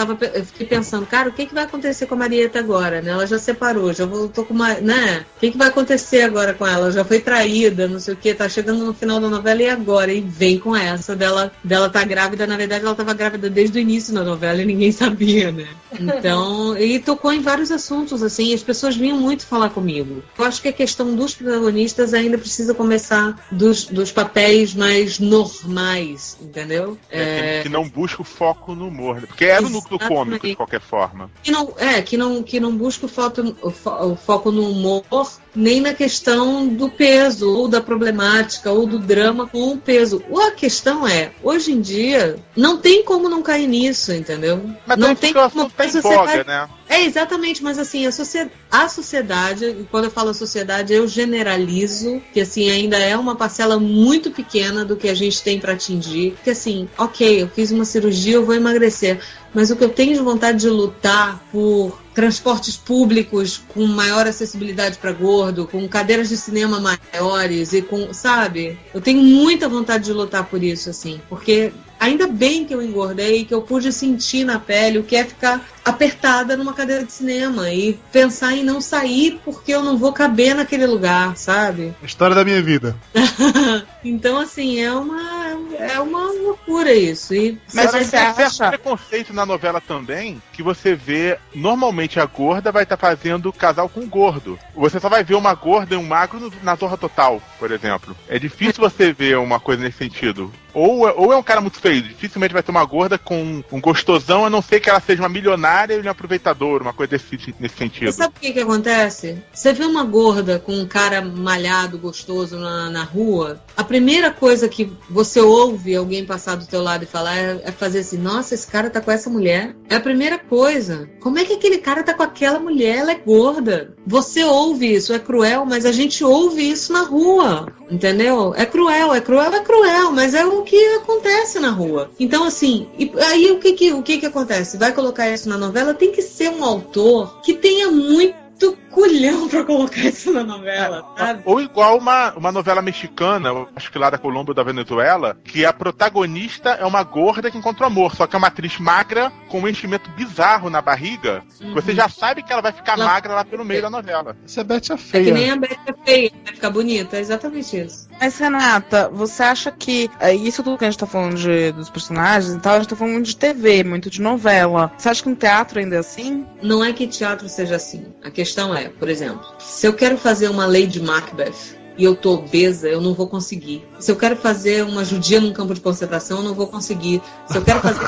fiquei pensando, cara, o que vai acontecer com a Marieta agora, né? Ela já separou, já voltou com uma, né? O que vai acontecer agora com ela? Já foi traída, não sei o que, tá chegando no final da novela e agora? E vem com essa dela tá grávida. Na verdade, ela tava grávida desde o início da novela e ninguém sabia, né? Então, e tocou em vários assuntos, assim, as pessoas vinham muito falar comigo. Eu acho que a questão dos protagonistas ainda precisa começar dos papéis mais normais, entendeu? Que não busca o foco no humor, né? Porque era o núcleo cômico, de qualquer forma. Que não busca o foco no humor, nem na questão do peso, ou da problemática, ou do drama com o peso. A questão é, hoje em dia, não tem como não cair nisso, entendeu? Mas não tem como tá em voga, né? Exatamente, mas assim, a sociedade, e quando eu falo sociedade, eu generalizo, que assim, ainda é uma parcela muito pequena do que a gente tem para atingir, que assim, ok, eu fiz uma cirurgia, eu vou emagrecer, mas o que eu tenho de vontade de lutar por transportes públicos com maior acessibilidade para gordo, com cadeiras de cinema maiores e com, sabe? Eu tenho muita vontade de lutar por isso, assim, porque ainda bem que eu engordei, que eu pude sentir na pele o que é ficar apertada numa cadeira de cinema e pensar em não sair porque eu não vou caber naquele lugar, sabe? História da minha vida. Então, assim, é uma loucura isso. Mas você acha preconceito na novela também, que você vê, normalmente a gorda vai estar fazendo casal com gordo. Você só vai ver uma gorda e um magro na Zorra Total, por exemplo. É difícil você ver uma coisa nesse sentido. Ou é um cara muito feio, dificilmente vai ter uma gorda com um gostosão, a não ser que ela seja uma milionária e um aproveitador, uma coisa nesse sentido. Você sabe o que acontece? Você vê uma gorda com um cara malhado, gostoso na rua, a primeira coisa que você ouve alguém passar do teu lado e falar é fazer assim, nossa, esse cara tá com essa mulher. É a primeira coisa. Como é que aquele cara tá com aquela mulher? Ela é gorda. Você ouve isso, é cruel, mas a gente ouve isso na rua, entendeu? É cruel, mas é o que acontece na rua. Então, assim, aí o que acontece? Vai colocar isso na novela, tem que ser um autor que tenha muito culhão pra colocar isso na novela, sabe? Ou igual uma novela mexicana, acho que lá da Colômbia ou da Venezuela, que a protagonista é uma gorda que encontra amor, só que é uma atriz magra com um enchimento bizarro na barriga. Você já sabe que ela vai ficar magra lá pelo meio da novela. Isso é Betty a Feia. É que nem a Betty a Feia, vai ficar bonita, é exatamente isso. Mas, Renata, você acha que isso tudo que a gente tá falando dos personagens e tal, a gente tá falando muito de TV, muito de novela. Você acha que no teatro ainda é assim? Não é que teatro seja assim. A questão é, por exemplo, se eu quero fazer uma Lady Macbeth e eu tô obesa, eu não vou conseguir. Se eu quero fazer uma judia num campo de concentração, eu não vou conseguir. Se eu quero fazer...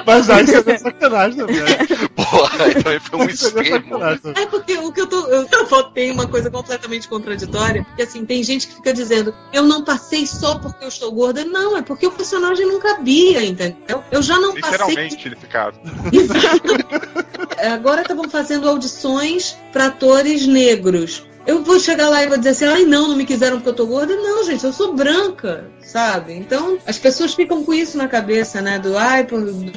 Mas aí você é sacanagem também. Porra, aí também foi um extremo. É porque o que eu botei uma coisa completamente contraditória, que assim, tem gente que fica dizendo, eu não passei só porque eu estou gorda. Não, é porque o personagem não cabia, entendeu? Eu já não passei... Literalmente, nesse caso. Agora estavam fazendo audições para atores negros. Eu vou chegar lá e vou dizer assim, ai não me quiseram porque eu tô gorda. Não, gente, eu sou branca, sabe? Então, as pessoas ficam com isso na cabeça, né? Do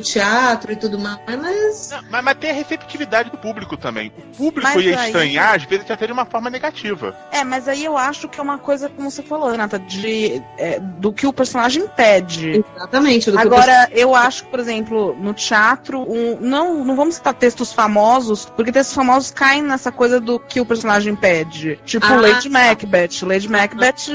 teatro e tudo mais, mas... Não, mas tem a receptividade do público também. O público ia estranhar, às vezes, até de uma forma negativa. Mas aí eu acho que é uma coisa, como você falou, Renata, do que o personagem pede. Exatamente. Agora, eu acho que, por exemplo, no teatro, não vamos citar textos famosos, porque textos famosos caem nessa coisa do que o personagem pede. Tipo Lady Macbeth. Lady Macbeth,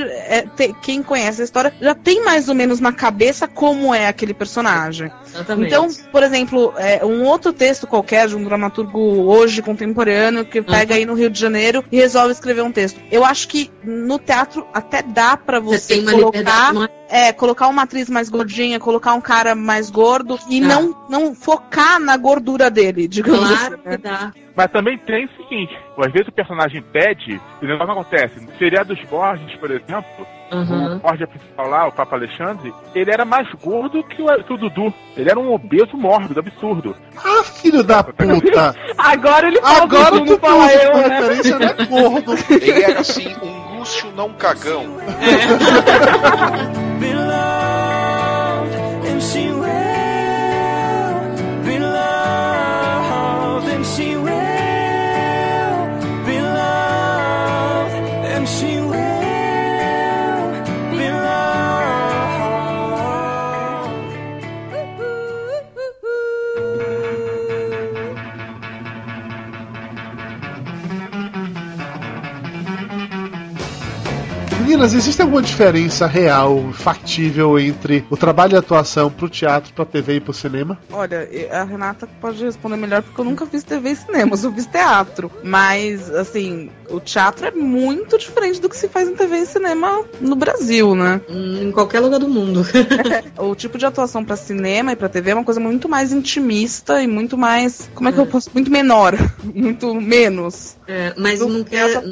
quem conhece a história, já tem mais ou menos na cabeça como é aquele personagem. Exatamente. Então, por exemplo, um outro texto qualquer de um dramaturgo hoje contemporâneo que pega aí no Rio de Janeiro e resolve escrever um texto. Eu acho que no teatro até dá pra você colocar uma atriz mais gordinha, colocar um cara mais gordo e não focar na gordura dele, digamos assim. Claro que dá. Mas também tem o seguinte, às vezes o personagem pede, e o negócio não acontece. No seriado dos Borges, por exemplo, o Borges principal lá, o Papa Alexandre, ele era mais gordo que o Dudu. Ele era um obeso mórbido, absurdo. Ah, filho da puta! Agora ele fala Agora tu fala eu, a né? referência é gordo. Ele era assim, um Lúcio não cagão. Meninas, existe alguma diferença real, factível entre o trabalho de atuação pro teatro, pra TV e pro cinema? Olha, a Renata pode responder melhor porque eu nunca fiz TV e cinema, eu só fiz teatro. Mas, assim, o teatro é muito diferente do que se faz em TV e cinema no Brasil, né? Em qualquer lugar do mundo. O tipo de atuação pra cinema e pra TV é uma coisa muito mais intimista e muito mais... Como é que eu posso... Muito menor. Muito menos. Mas não quer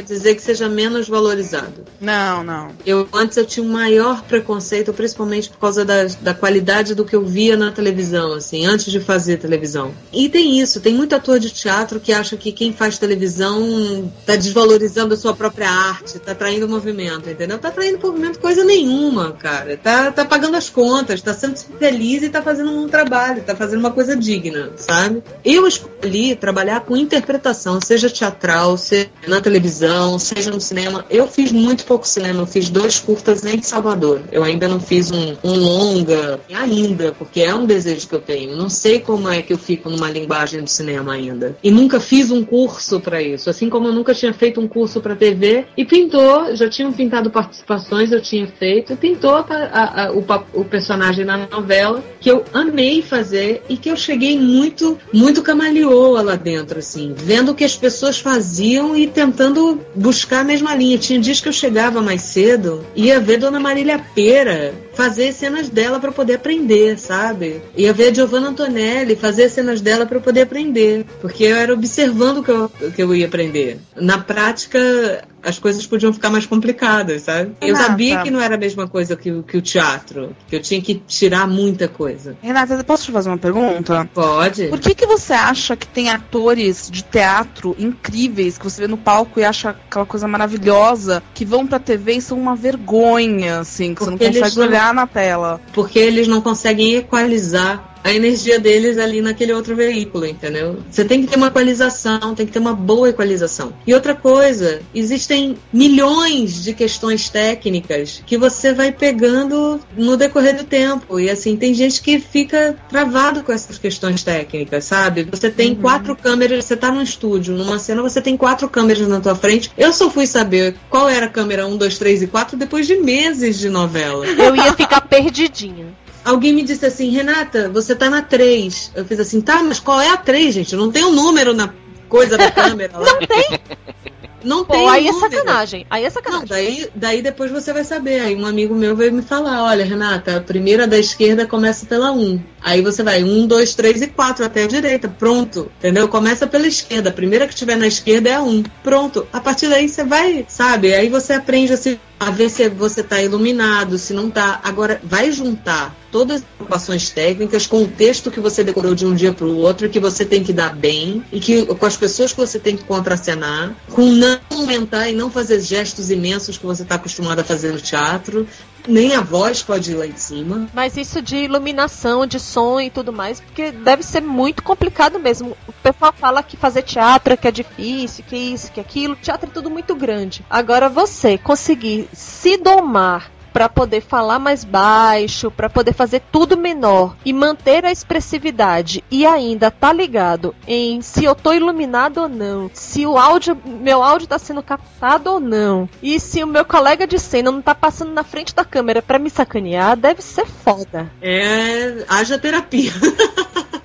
dizer que seja menos valorizado. Não. Antes eu tinha um maior preconceito, principalmente por causa da qualidade do que eu via na televisão, assim, antes de fazer televisão. E tem isso, tem muito ator de teatro que acha que quem faz televisão tá desvalorizando a sua própria arte, tá traindo movimento, entendeu? Tá traindo movimento coisa nenhuma, cara. Tá pagando as contas, tá sendo feliz e tá fazendo um trabalho, tá fazendo uma coisa digna, sabe? Eu escolhi trabalhar com interpretação, seja teatral, seja na televisão, seja no cinema. Eu fiz muito pouco cinema, eu fiz 2 curtas em Salvador. Eu ainda não fiz um longa, ainda, porque é um desejo que eu tenho. Não sei como é que eu fico numa linguagem do cinema ainda. E nunca fiz um curso pra isso, assim como eu nunca tinha feito um curso pra TV. E pintou, já tinham pintado participações, eu tinha feito, e pintou o personagem na novela, que eu amei fazer e que eu cheguei muito camaleoa lá dentro, assim, vendo o que as pessoas faziam e tentando buscar a mesma linha. Tinha dias que eu chegava mais cedo e ia ver Dona Marília Pera fazer cenas dela para poder aprender, sabe? Ia ver a Giovanna Antonelli fazer cenas dela para poder aprender, porque eu era observando o que eu ia aprender. Na prática, as coisas podiam ficar mais complicadas, sabe? Eu sabia que não era a mesma coisa que o teatro, que eu tinha que tirar muita coisa. Renata, posso te fazer uma pergunta? Pode. Por que você acha que tem atores de teatro incríveis, que você vê no palco e acha aquela coisa maravilhosa, que vão pra TV e são uma vergonha, assim, que porque você não consegue olhar na tela? Porque eles não conseguem equalizar a energia deles ali naquele outro veículo, entendeu? Você tem que ter uma equalização, tem que ter uma boa equalização. E outra coisa, existem milhões de questões técnicas que você vai pegando no decorrer do tempo. E assim, tem gente que fica travado com essas questões técnicas, sabe? Você tem 4 câmeras, você tá num estúdio, numa cena você tem 4 câmeras na tua frente. Eu só fui saber qual era a câmera 1, 2, 3 e 4 depois de meses de novela. Eu ia ficar perdidinha. Alguém me disse assim, Renata, você tá na 3. Eu fiz assim, tá, mas qual é a 3, gente? Não tem um número na coisa da câmera lá. Não tem? Não tem. Aí é sacanagem. Aí é sacanagem. Não, daí depois você vai saber. Aí um amigo meu veio me falar, olha, Renata, a primeira da esquerda começa pela 1. Aí você vai 1, 2, 3 e 4 até a direita. Pronto. Entendeu? Começa pela esquerda. A primeira que tiver na esquerda é a 1. Pronto. A partir daí você vai, sabe? Aí você aprende a ver se você tá iluminado, se não tá. Agora, vai juntar todas as preocupações técnicas com o texto que você decorou de um dia para o outro, que você tem que dar bem, e que com as pessoas que você tem que contracenar, com não aumentar e não fazer gestos imensos que você está acostumado a fazer no teatro. Nem a voz pode ir lá em cima. Mas isso de iluminação, de som e tudo mais, porque deve ser muito complicado mesmo. O pessoal fala que fazer teatro é que é difícil, que isso, que aquilo. Teatro é tudo muito grande. Agora você conseguir se domar pra poder falar mais baixo, pra poder fazer tudo menor e manter a expressividade e ainda tá ligado em se eu tô iluminado ou não, se o meu áudio tá sendo captado ou não, e se o meu colega de cena não tá passando na frente da câmera pra me sacanear, deve ser foda. Haja terapia.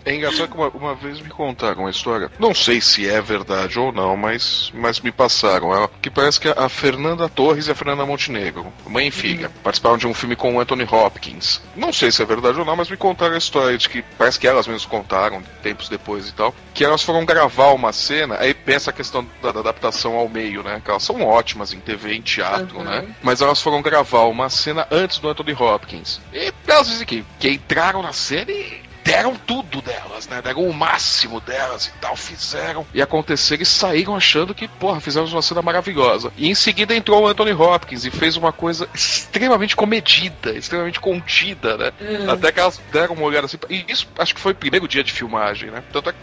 É engraçado que uma vez me contaram uma história, não sei se é verdade ou não, mas me passaram, que parece que a Fernanda Torres e a Fernanda Montenegro, mãe e filha, participaram de um filme com o Anthony Hopkins. Não sei se é verdade ou não, mas me contaram a história de que, parece que elas mesmas contaram, tempos depois e tal, que elas foram gravar uma cena, aí pensa a questão da adaptação ao meio, né, que elas são ótimas em TV, em teatro, né, mas elas foram gravar uma cena antes do Anthony Hopkins. E elas dizem que entraram na cena e deram tudo delas, né? Deram o máximo delas e tal, fizeram e aconteceram e saíram achando que, porra, fizemos uma cena maravilhosa. E em seguida entrou o Anthony Hopkins e fez uma coisa extremamente comedida, extremamente contida, né? Até que elas deram uma olhada assim. E isso acho que foi o primeiro dia de filmagem, né? Tanto é que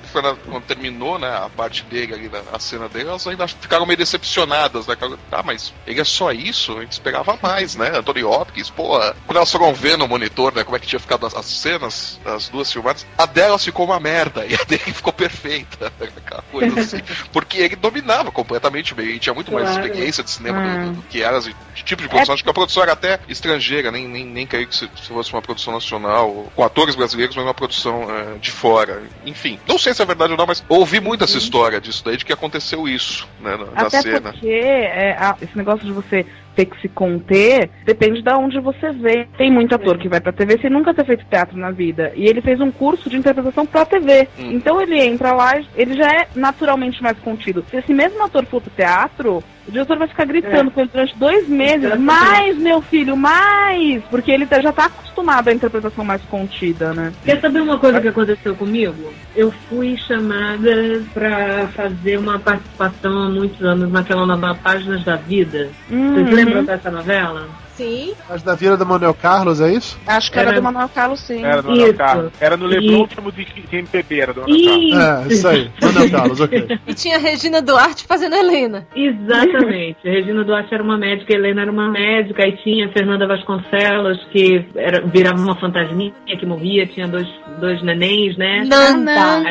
quando terminou, né, a parte dele ali, a cena dele, elas ainda ficaram meio decepcionadas, né? Mas ele é só isso? A gente esperava mais, né? Anthony Hopkins, porra. Quando elas foram ver no monitor, né, como é que tinha ficado as cenas, as duas filmadas, a delas ficou uma merda e a dele ficou perfeita, aquela coisa assim, porque ele dominava completamente bem, ele tinha muito mais experiência de cinema do que elas, de tipo de produção, acho que a produção era até estrangeira, nem creio que se fosse uma produção nacional, com atores brasileiros, mas uma produção de fora, enfim, não sei se é verdade ou não, mas ouvi muito essa história disso daí, de que aconteceu isso, né, na até cena. Até porque esse negócio de você ter que se conter, depende de onde você vê. Tem muito ator que vai pra TV sem nunca ter feito teatro na vida. E ele fez um curso de interpretação pra TV. Então ele entra lá, ele já é naturalmente mais contido. Se esse mesmo ator for pro teatro, o diretor vai ficar gritando com ele durante 2 meses. Mais, meu filho, mais! Porque ele já tá acostumado à interpretação mais contida, né? Quer saber uma coisa que aconteceu comigo? Eu fui chamada pra fazer uma participação há muitos anos naquela novela Páginas da Vida. Vocês lembram dessa novela? Sim. Mas da Vila do Manuel Carlos, é isso? Acho que era do Manuel Carlos, sim. Era do Manuel Carlos. Era no Leblon, último de MPB, era do Manuel Carlos. Isso aí, Manuel Carlos, ok. E tinha a Regina Duarte fazendo Helena. Exatamente. A Regina Duarte era uma médica, a Helena era uma médica, e tinha a Fernanda Vasconcelos, que virava uma fantasminha que morria, tinha dois nenéns, né? Nanda.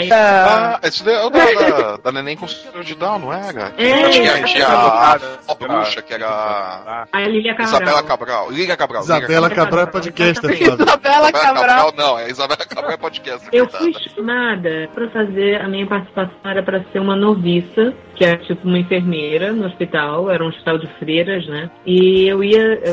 Esse daí é o da neném com síndrome de Down, não era? Acho que a bruxa, que era a Lília Cabral. Liga Cabral. Isabela Cabral é podcast, Isabela Cabral. Não, Isabela Cabral é podcast. Eu fui chamada pra fazer, a minha participação era pra ser uma noviça, que era tipo uma enfermeira no hospital, era um hospital de freiras, né? E eu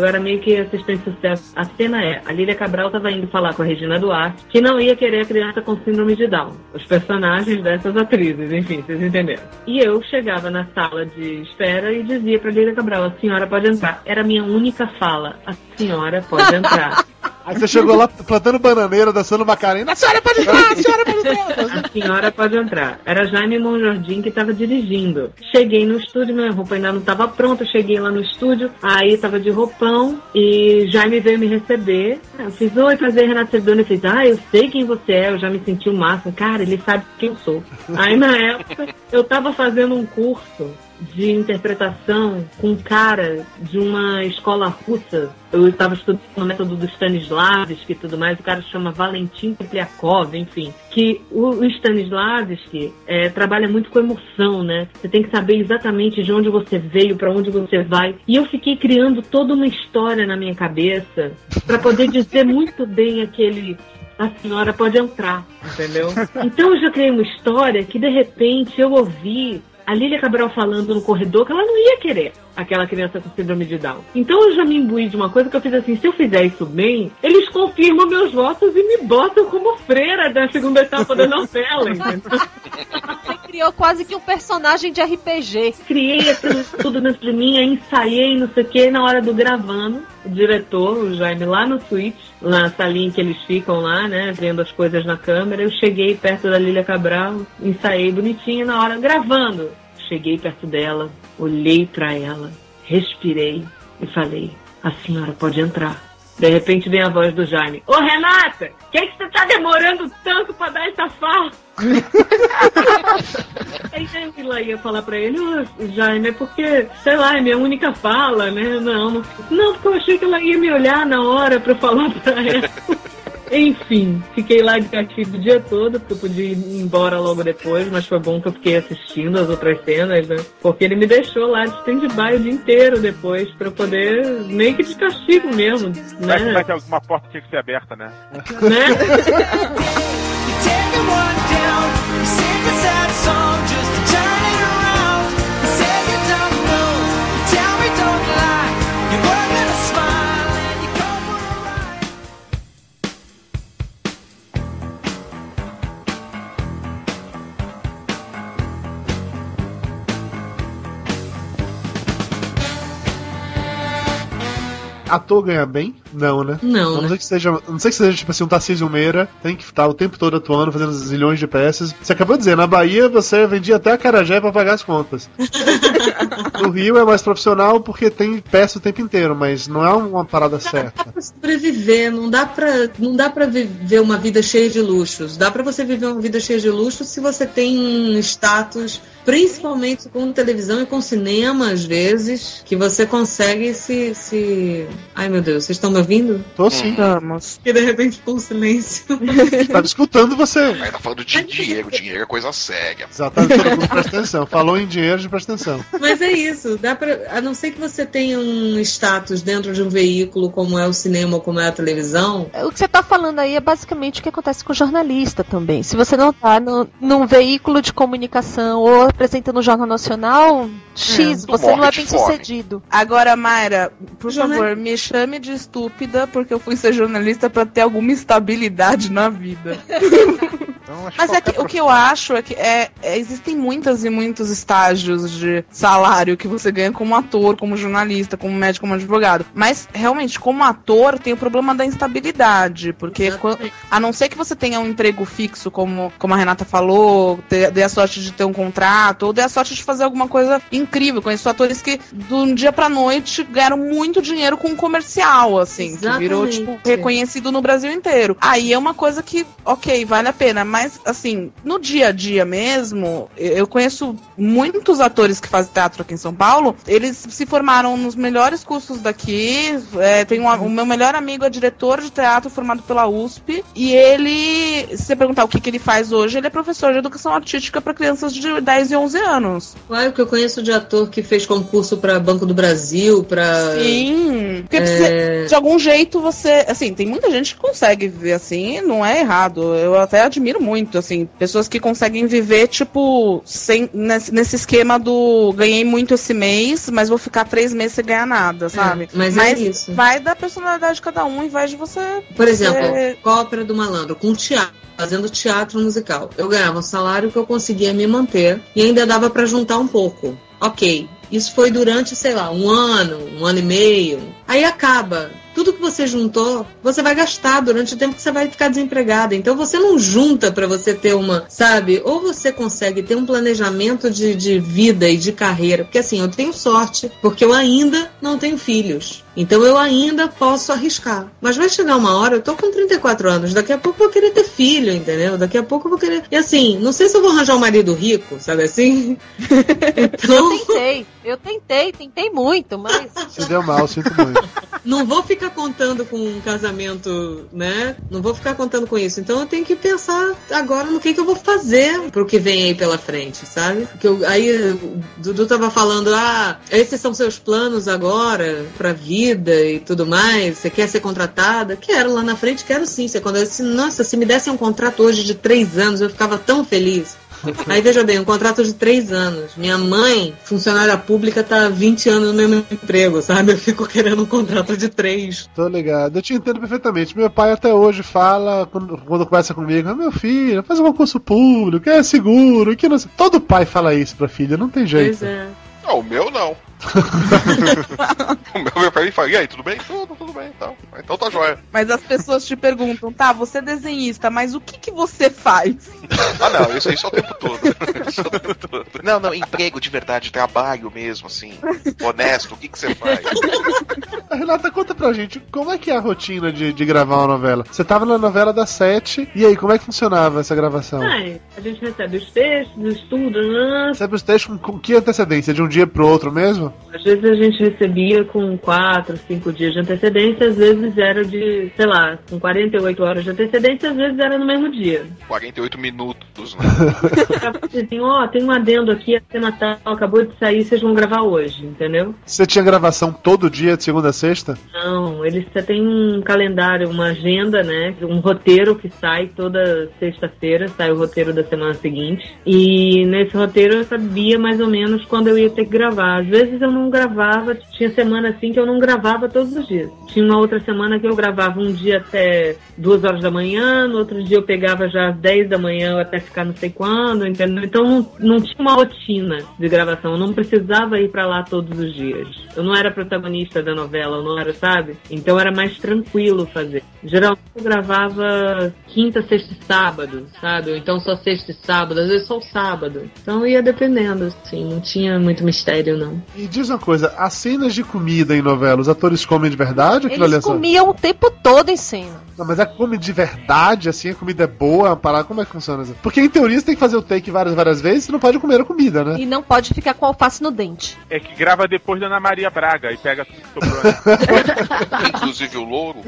era meio que assistente social. A cena a Lília Cabral tava indo falar com a Regina Duarte, que não ia querer a criança com síndrome de Down. Os personagens dessas atrizes, enfim, vocês entenderam. E eu chegava na sala de espera e dizia pra Lília Cabral, a senhora pode entrar. Era a minha única fala, a senhora pode entrar. Aí você chegou lá plantando bananeira, dançando Macarena. A senhora pode entrar, a senhora pode entrar. A senhora pode entrar. Era Jaime Monjardim que estava dirigindo. Cheguei no estúdio, minha roupa ainda não estava pronta. Cheguei lá no estúdio, aí estava de roupão e Jaime veio me receber. Eu fiz, oi, prazer, Renato Cedone. Eu fiz, eu sei quem você é. Eu já me senti o máximo. Cara, ele sabe quem eu sou. Aí na época, eu estava fazendo um curso de interpretação com um cara de uma escola russa. Eu estava estudando o método do Stanislavski e tudo mais. O cara se chama Valentin Tepliakov, enfim. Que o Stanislavski trabalha muito com emoção, né? Você tem que saber exatamente de onde você veio, para onde você vai. E eu fiquei criando toda uma história na minha cabeça para poder dizer muito bem a senhora pode entrar, entendeu? Então eu já criei uma história que de repente eu ouvi a Lília Cabral falando no corredor que ela não ia querer aquela criança com síndrome de Down. Então eu já me imbuí de uma coisa que eu fiz assim, se eu fizer isso bem, eles confirmam meus votos e me botam como freira da segunda etapa da novela, entendeu? Você criou quase que um personagem de RPG. Criei aquilo tudo dentro de mim, aí ensaiei, não sei o que, na hora do gravando, o diretor, o Jaime, lá no suíte, na salinha que eles ficam lá, né, vendo as coisas na câmera, eu cheguei perto da Lília Cabral, ensaiei bonitinho, na hora gravando. Cheguei perto dela, olhei pra ela, respirei e falei, a senhora pode entrar. De repente vem a voz do Jaime. Ô Renata, que você tá demorando tanto pra dar essa fala? Aí ela ia falar pra ele, Jaime, é porque, sei lá, é minha única fala, né? Não, porque eu achei que ela ia me olhar na hora pra falar pra ela. Enfim, fiquei lá de castigo o dia todo, porque eu podia ir embora logo depois, mas foi bom que eu fiquei assistindo as outras cenas, né? Porque ele me deixou lá de stand-by o dia inteiro depois, pra eu poder, meio que de castigo mesmo, né? Vai que alguma porta tinha que ser aberta, né? Ator ganha bem? Não, né? Não, não sei que seja, tipo assim, um Tarcísio Meira, tem que estar o tempo todo atuando, fazendo zilhões de peças. Você acabou de dizer, na Bahia você vendia até acarajé pra pagar as contas. No Rio é mais profissional porque tem peça o tempo inteiro, mas não é uma parada certa. Dá pra sobreviver, não dá pra viver uma vida cheia de luxos. Dá pra você viver uma vida cheia de luxos se você tem um status, principalmente com televisão e com cinema, às vezes, que você consegue se... Ai, meu Deus, vocês estão me ouvindo? Tô sim. Vamos. E de repente ficou um silêncio. Tava escutando você. Aí tá falando de dinheiro é coisa séria. Exatamente, todo mundo presta atenção. Falou em dinheiro, de presta atenção. Mas é isso, dá pra, a não ser que você tenha um status dentro de um veículo como é o cinema ou como é a televisão. O que você tá falando aí é basicamente o que acontece com o jornalista também. Se você não tá num veículo de comunicação ou apresentando o Jornal Nacional, você não é bem sucedido. Agora, Mayra, por favor, me chame de estúpida porque eu fui ser jornalista pra ter alguma estabilidade na vida. Mas é que, o que eu acho é que existem muitas e muitos estágios de salário que você ganha como ator, como jornalista, como médico, como advogado. Mas, realmente, como ator, tem o problema da instabilidade. Porque, a não ser que você tenha um emprego fixo, como a Renata falou, dê a sorte de ter um contrato, ou dê a sorte de fazer alguma coisa incrível. Conheço atores que, de um dia pra noite, ganharam muito dinheiro com um comercial, assim. Exatamente. Que virou, tipo, reconhecido no Brasil inteiro. Aí é uma coisa que, ok, vale a pena. Mas, assim, no dia a dia mesmo, eu conheço muitos atores que fazem teatro aqui em São Paulo. Eles se formaram nos melhores cursos daqui. O meu melhor amigo é diretor de teatro formado pela USP. E ele, se você perguntar o que ele faz hoje, ele é professor de educação artística para crianças de 10 e 11 anos. Claro que eu conheço de ator que fez concurso para Banco do Brasil, para... Sim, porque de algum jeito você... Assim, tem muita gente que consegue viver assim, não é errado. Eu até admiro muito, assim, pessoas que conseguem viver, tipo, nesse esquema do ganhei muito esse mês, mas vou ficar 3 meses sem ganhar nada, sabe? Mas é isso. Vai da personalidade de cada um, em vez de você... Por exemplo, Ópera do Malandro, com teatro, fazendo teatro musical. Eu ganhava um salário que eu conseguia me manter e ainda dava pra juntar um pouco. Ok, isso foi durante, sei lá, um ano e meio. Aí acaba. Tudo que você juntou, você vai gastar durante o tempo que você vai ficar desempregada. Então você não junta pra você ter uma, sabe? Ou você consegue ter um planejamento de vida e de carreira. Porque assim, eu tenho sorte, porque eu ainda não tenho filhos. Então eu ainda posso arriscar. Mas vai chegar uma hora, eu tô com 34 anos, daqui a pouco eu vou querer ter filho, entendeu? Daqui a pouco eu vou querer... E assim, não sei se eu vou arranjar um marido rico, sabe assim? Então... Eu tentei muito, mas... Se deu mal, sinto muito. Não vou ficar contando com um casamento, né? Não vou ficar contando com isso. Então eu tenho que pensar agora no que eu vou fazer pro que vem aí pela frente, sabe? Porque aí o Dudu tava falando, esses são seus planos agora pra vida e tudo mais, você quer ser contratada? Quero, lá na frente quero sim. Nossa, se me dessem um contrato hoje de 3 anos, eu ficava tão feliz. Aí veja bem, um contrato de 3 anos. Minha mãe, funcionária pública, tá há 20 anos no mesmo emprego, sabe? Eu fico querendo um contrato de 3. Tô ligado, eu te entendo perfeitamente. Meu pai até hoje fala, quando conversa comigo, meu filho, faz um concurso público, é seguro, que não sei. Todo pai fala isso pra filha, não tem jeito. Pois é. Não, o meu não. O meu pai fala, e aí, tudo bem? Tudo bem, então tá jóia. Mas as pessoas te perguntam, tá, você é desenhista, mas o que você faz? Não, isso aí só o tempo todo. Não, emprego de verdade, trabalho mesmo, assim, honesto, o que você faz? Renata, conta pra gente, como é que é a rotina de gravar uma novela? Você tava na novela das 7, e aí, como é que funcionava essa gravação? A gente recebe os textos, estuda, né? Recebe os textos com que antecedência? De um dia pro outro mesmo? Às vezes a gente recebia com 4, 5 dias de antecedência, às vezes era de, sei lá, com 48 horas de antecedência, às vezes era no mesmo dia. 48 minutos, né? Assim, tem um adendo aqui, a cena tal acabou de sair, vocês vão gravar hoje, entendeu? Você tinha gravação todo dia, de segunda a sexta? Não, eles já têm um calendário, uma agenda, né? Um roteiro que sai toda sexta-feira, sai o roteiro da semana seguinte. E nesse roteiro eu sabia mais ou menos quando eu ia ter que gravar. Às vezes eu não gravava, tinha semana assim que eu não gravava todos os dias. Tinha uma outra semana que eu gravava um dia até 2 horas da manhã, no outro dia eu pegava já às 10 da manhã até ficar não sei quando, entendeu? Então não tinha uma rotina de gravação, eu não precisava ir pra lá todos os dias. Eu não era protagonista da novela, eu não era, sabe? Então era mais tranquilo fazer. Geralmente eu gravava quinta, sexta e sábado, sabe? Ou então só sexta e sábado, às vezes só o sábado. Então ia dependendo, assim, não tinha muito mistério, não. E diz uma coisa, as cenas de comida em novela, os atores comem de verdade? Eles comiam o tempo todo em cena. Não, mas é come de verdade, assim, a comida é boa, parar, como é que funciona isso? Porque em teoria você tem que fazer o take várias vezes, você não pode comer a comida, né? E não pode ficar com alface no dente. É que grava depois da Ana Maria Braga e pega tudo que sobrou, né? Inclusive o louro.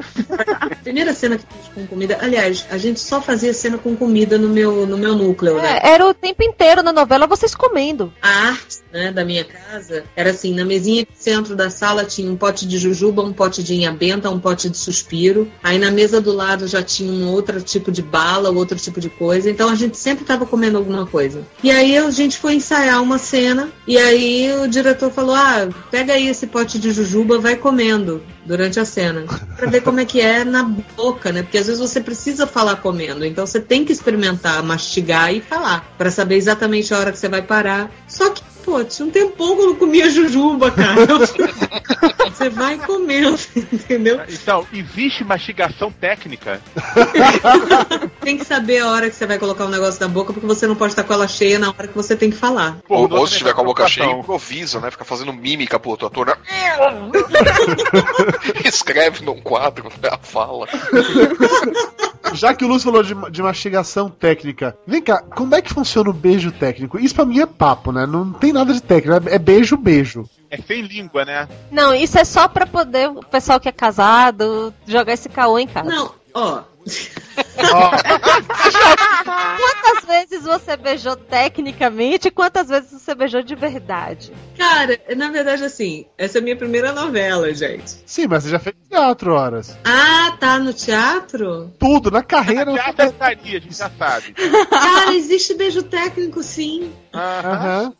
Primeira cena que fiz com comida, aliás, a gente só fazia cena com comida no meu núcleo, né? Era o tempo inteiro na novela vocês comendo. A arte, né, da minha casa era assim, na mesinha de centro da sala tinha um pote de jujuba, um pote de inhabenta, um pote de suspiro. Aí na mesa do lado já tinha um outro tipo de bala, outro tipo de coisa. Então a gente sempre estava comendo alguma coisa. E aí a gente foi ensaiar uma cena e aí o diretor falou, pega aí esse pote de jujuba, vai comendo durante a cena. Pra ver como é que é na boca, né? Porque às vezes você precisa falar comendo. Então você tem que experimentar, mastigar e falar. Pra saber exatamente a hora que você vai parar. Só que, tinha um tempão que eu não comia jujuba, cara. Você vai comendo, entendeu? Então, existe mastigação técnica? Tem que saber a hora que você vai colocar o negócio na boca, porque você não pode estar com ela cheia na hora que você tem que falar. Ou se tiver com a boca cheia, improvisa, né? Fica fazendo mímica pro outro ator, né? Escreve num quadro, né? A fala. Já que o Lúcio falou de mastigação técnica, vem cá, como é que funciona o beijo técnico? Isso pra mim é papo, né? Não tem nada de técnico, é beijo. É sem língua, né? Não, isso é só pra poder o pessoal que é casado jogar esse caô em casa. Não, Quantas vezes você beijou tecnicamente e quantas vezes você beijou de verdade? Cara, na verdade, assim, essa é a minha primeira novela, gente. Sim, mas você já fez teatro, horas. Tá no teatro? Tudo, na carreira. A gente já sabe. Cara, existe beijo técnico, sim.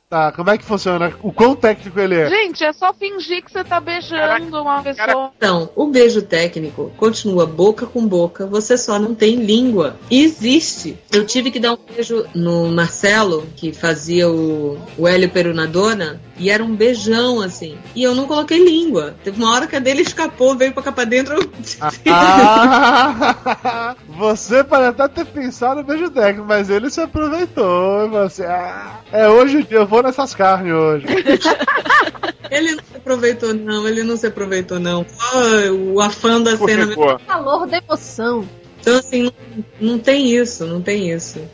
Tá, como é que funciona? O quão técnico ele é? Gente, é só fingir que você tá beijando uma pessoa. Então, o beijo técnico continua boca com boca, você só não tem língua. Existe. Eu tive que dar um beijo no Marcelo, que fazia o Hélio Perunadona, e era um beijão, assim. E eu não coloquei língua. Teve uma hora que a dele escapou, veio pra cá pra dentro. Você pode até ter pensado no beijo técnico, mas ele se aproveitou. Você, hoje eu vou nessas carnes hoje. Ele não se aproveitou, não. O afã da cena. Calor da emoção. Então, assim, não tem isso.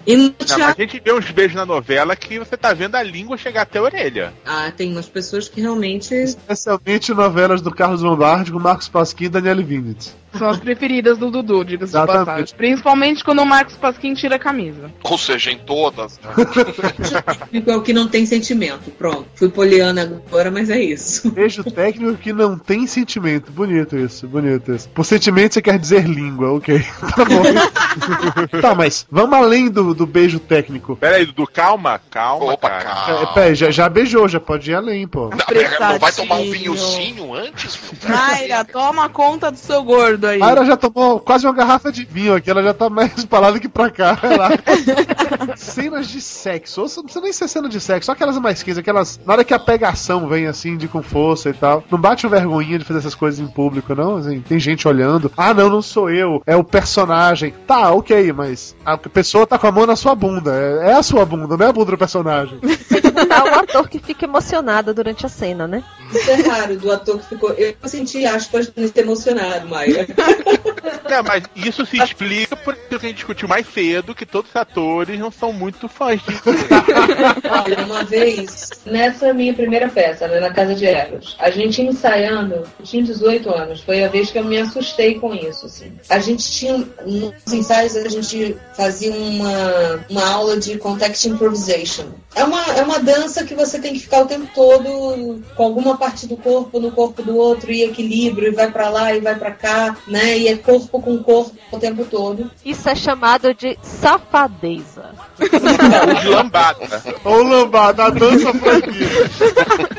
E no teatro... A gente vê uns beijos na novela que você tá vendo a língua chegar até a orelha. Tem umas pessoas que realmente... Especialmente novelas do Carlos Lombardi com Marcos Pasquim e Daniele Vinitz. São as preferidas do Dudu, diga-se de passagem. Principalmente quando o Marcos Pasquim tira a camisa. Ou seja, em todas. É o que não tem sentimento. Pronto. Fui poliana agora, mas é isso. Beijo técnico que não tem sentimento. Bonito isso. Por sentimento você quer dizer língua, ok. Tá bom. Tá, mas vamos além do beijo técnico. Pera aí, Dudu, calma. Opa, cara. Pera, já beijou, já pode ir além, pô. Não vai tomar um vinhozinho antes? Mayra, toma conta do seu gordo. aí. Mayra já tomou quase uma garrafa de vinho aqui, ela já tá mais pra lá do que pra cá. Cenas de sexo, ou não precisa nem ser cena de sexo, só aquelas mais 15, aquelas. Na hora que a pegação vem assim, de com força e tal. Não bate uma vergonhinha de fazer essas coisas em público, não? Assim, tem gente olhando. Ah, não sou eu, é o personagem. Tá, ok, mas a pessoa tá com a mão na sua bunda. É a sua bunda, não é a bunda do personagem. Tá o ator que fica emocionado durante a cena, né? Isso é raro, do ator que ficou... Eu senti aspas de ter emocionado, Maia. Mas isso se explica por aquilo que a gente discutiu mais cedo, que todos os atores não são muito fãs disso. Olha, uma vez, nessa minha primeira peça, né, na Casa de Eros, a gente ensaiando, eu tinha 18 anos, foi a vez que eu me assustei com isso, assim. A gente tinha, nos ensaios, a gente fazia uma aula de context improvisation. É uma dança que você tem que ficar o tempo todo com alguma parte do corpo no corpo do outro, e equilíbrio, e vai pra lá e vai pra cá, né? E é corpo com corpo o tempo todo. Isso é chamado de safadeza. Ou lambada. Ou lambada, a dança proibida.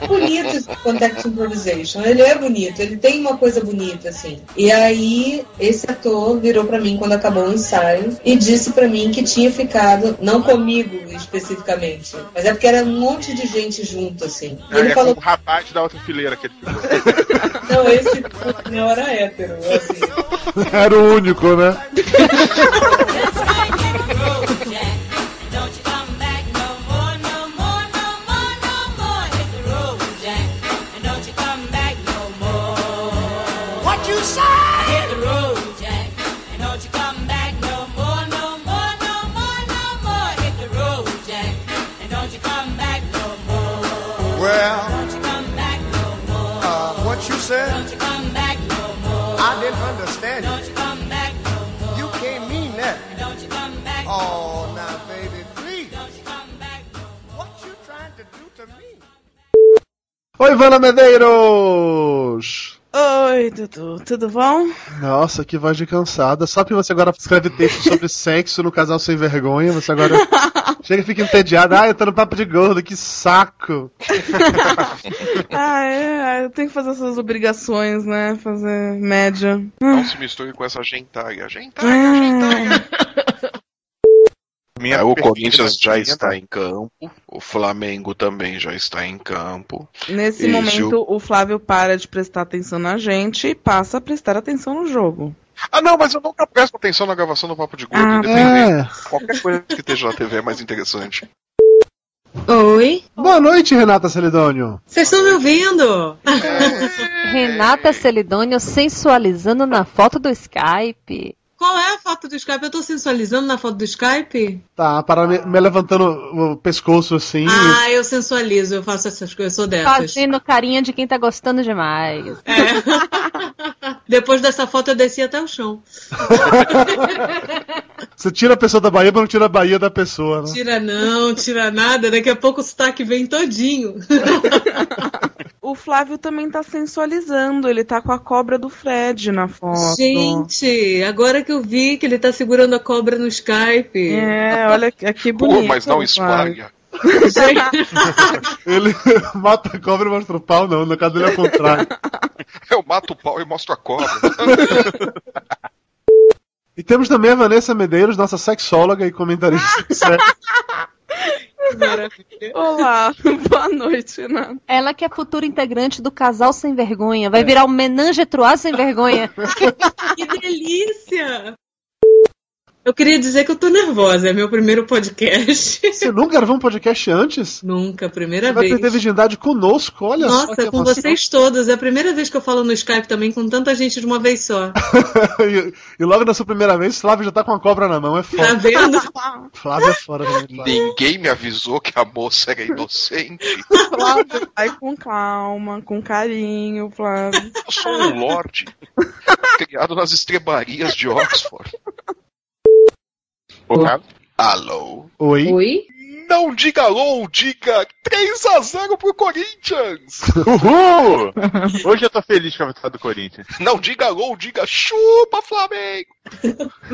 Bonito esse context improvisation. Ele é bonito, ele tem uma coisa bonita, assim. E aí, esse ator virou pra mim quando acabou o ensaio e disse pra mim que tinha ficado, não comigo especificamente, mas é porque era um monte de gente junto, assim. E ele falou... com o rapaz da outra fileira que ele ficou. Não, esse não era hétero, assim. Era o único, né? What you said? I didn't understand it. You can't mean that. Oh, now, baby, please. What you trying to do to me? Oi, Ivana Medeiros! Oi, Dudu, tudo bom? Nossa, que voz de cansada. Só que você agora escreve texto sobre sexo no Casal Sem Vergonha, você agora chega e fica entediado. Eu tô no papo de gordo, que saco! Eu tenho que fazer essas obrigações, né? Fazer média. Não se misture com essa gentalha. O Corinthians já está em campo, o Flamengo também já está em campo. Nesse momento, o Flávio para de prestar atenção na gente e passa a prestar atenção no jogo. Ah, não, mas eu nunca presto atenção na gravação do Papo de Gordo, independente. Qualquer coisa que esteja na TV é mais interessante. Oi? Boa noite, Renata Celidônio. Vocês estão me ouvindo? Renata Celidônio sensualizando na foto do Skype. Qual é a foto do Skype? Eu tô sensualizando na foto do Skype? Tá, para me levantando o pescoço assim. Ah, eu sensualizo, eu faço essas coisas, eu sou dessas. Fazendo carinha de quem tá gostando demais. Depois dessa foto eu desci até o chão. Você tira a pessoa da Bahia, mas não tira a Bahia da pessoa, né? Tira não, tira nada, daqui a pouco o sotaque vem todinho. O Flávio também tá sensualizando, ele tá com a cobra do Fred na foto. Gente, agora que eu vi que ele tá segurando a cobra no Skype. Olha que bonito. Mas não espalha. Ele mata a cobra e mostra o pau, não, no caso dele é o contrário. Eu mato o pau e mostro a cobra. E temos também a Vanessa Medeiros, nossa sexóloga e comentarista de sexo. Maravilha. Olá, boa noite, Renato. Ela que é futura integrante do Casal Sem Vergonha. Vai virar o Menage à Trois Sem Vergonha. Que delícia! Eu queria dizer que eu tô nervosa, é meu primeiro podcast. Você nunca gravou um podcast antes? Nunca, primeira vez. Vai perder virgindade conosco, olha só. Nossa, com vocês todos. É a primeira vez que eu falo no Skype também, com tanta gente de uma vez só. e logo na sua primeira vez, Flávio já tá com a cobra na mão, é foda. Tá vendo? Flávio é fora. Ninguém me avisou que a moça era inocente. Flávio, vai com calma, com carinho, Flávio. Eu sou um lorde, criado nas estrebarias de Oxford. Alô? Oi? Não diga alô, diga 3-0 pro Corinthians! Uhul! Hoje eu tô feliz com a vitória do Corinthians. Não diga alô, diga chupa, Flamengo!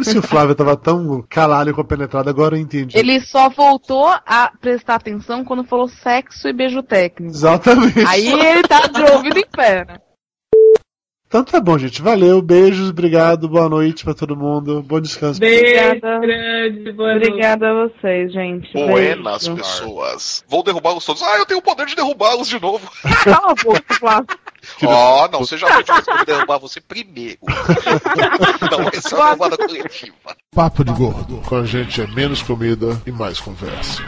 Se o Flávio tava tão calado e compenetrado, agora eu entendi. Ele só voltou a prestar atenção quando falou sexo e beijo técnico. Exatamente. Aí ele tá de ouvido em pé, né? Então tá bom, gente. Valeu, beijos, obrigado, boa noite pra todo mundo. Bom descanso. Beijo grande, boa noite. Obrigada a vocês, gente. Buenas Beijo. pessoas. Vou derrubá-los todos. Eu tenho o poder de derrubá-los de novo. Cala a boca, Flávio. Não, você já viu que eu vou derrubar você primeiro. Não, essa é uma derrubada coletiva. Papo de Gordo. Com a gente é menos comida e mais conversa.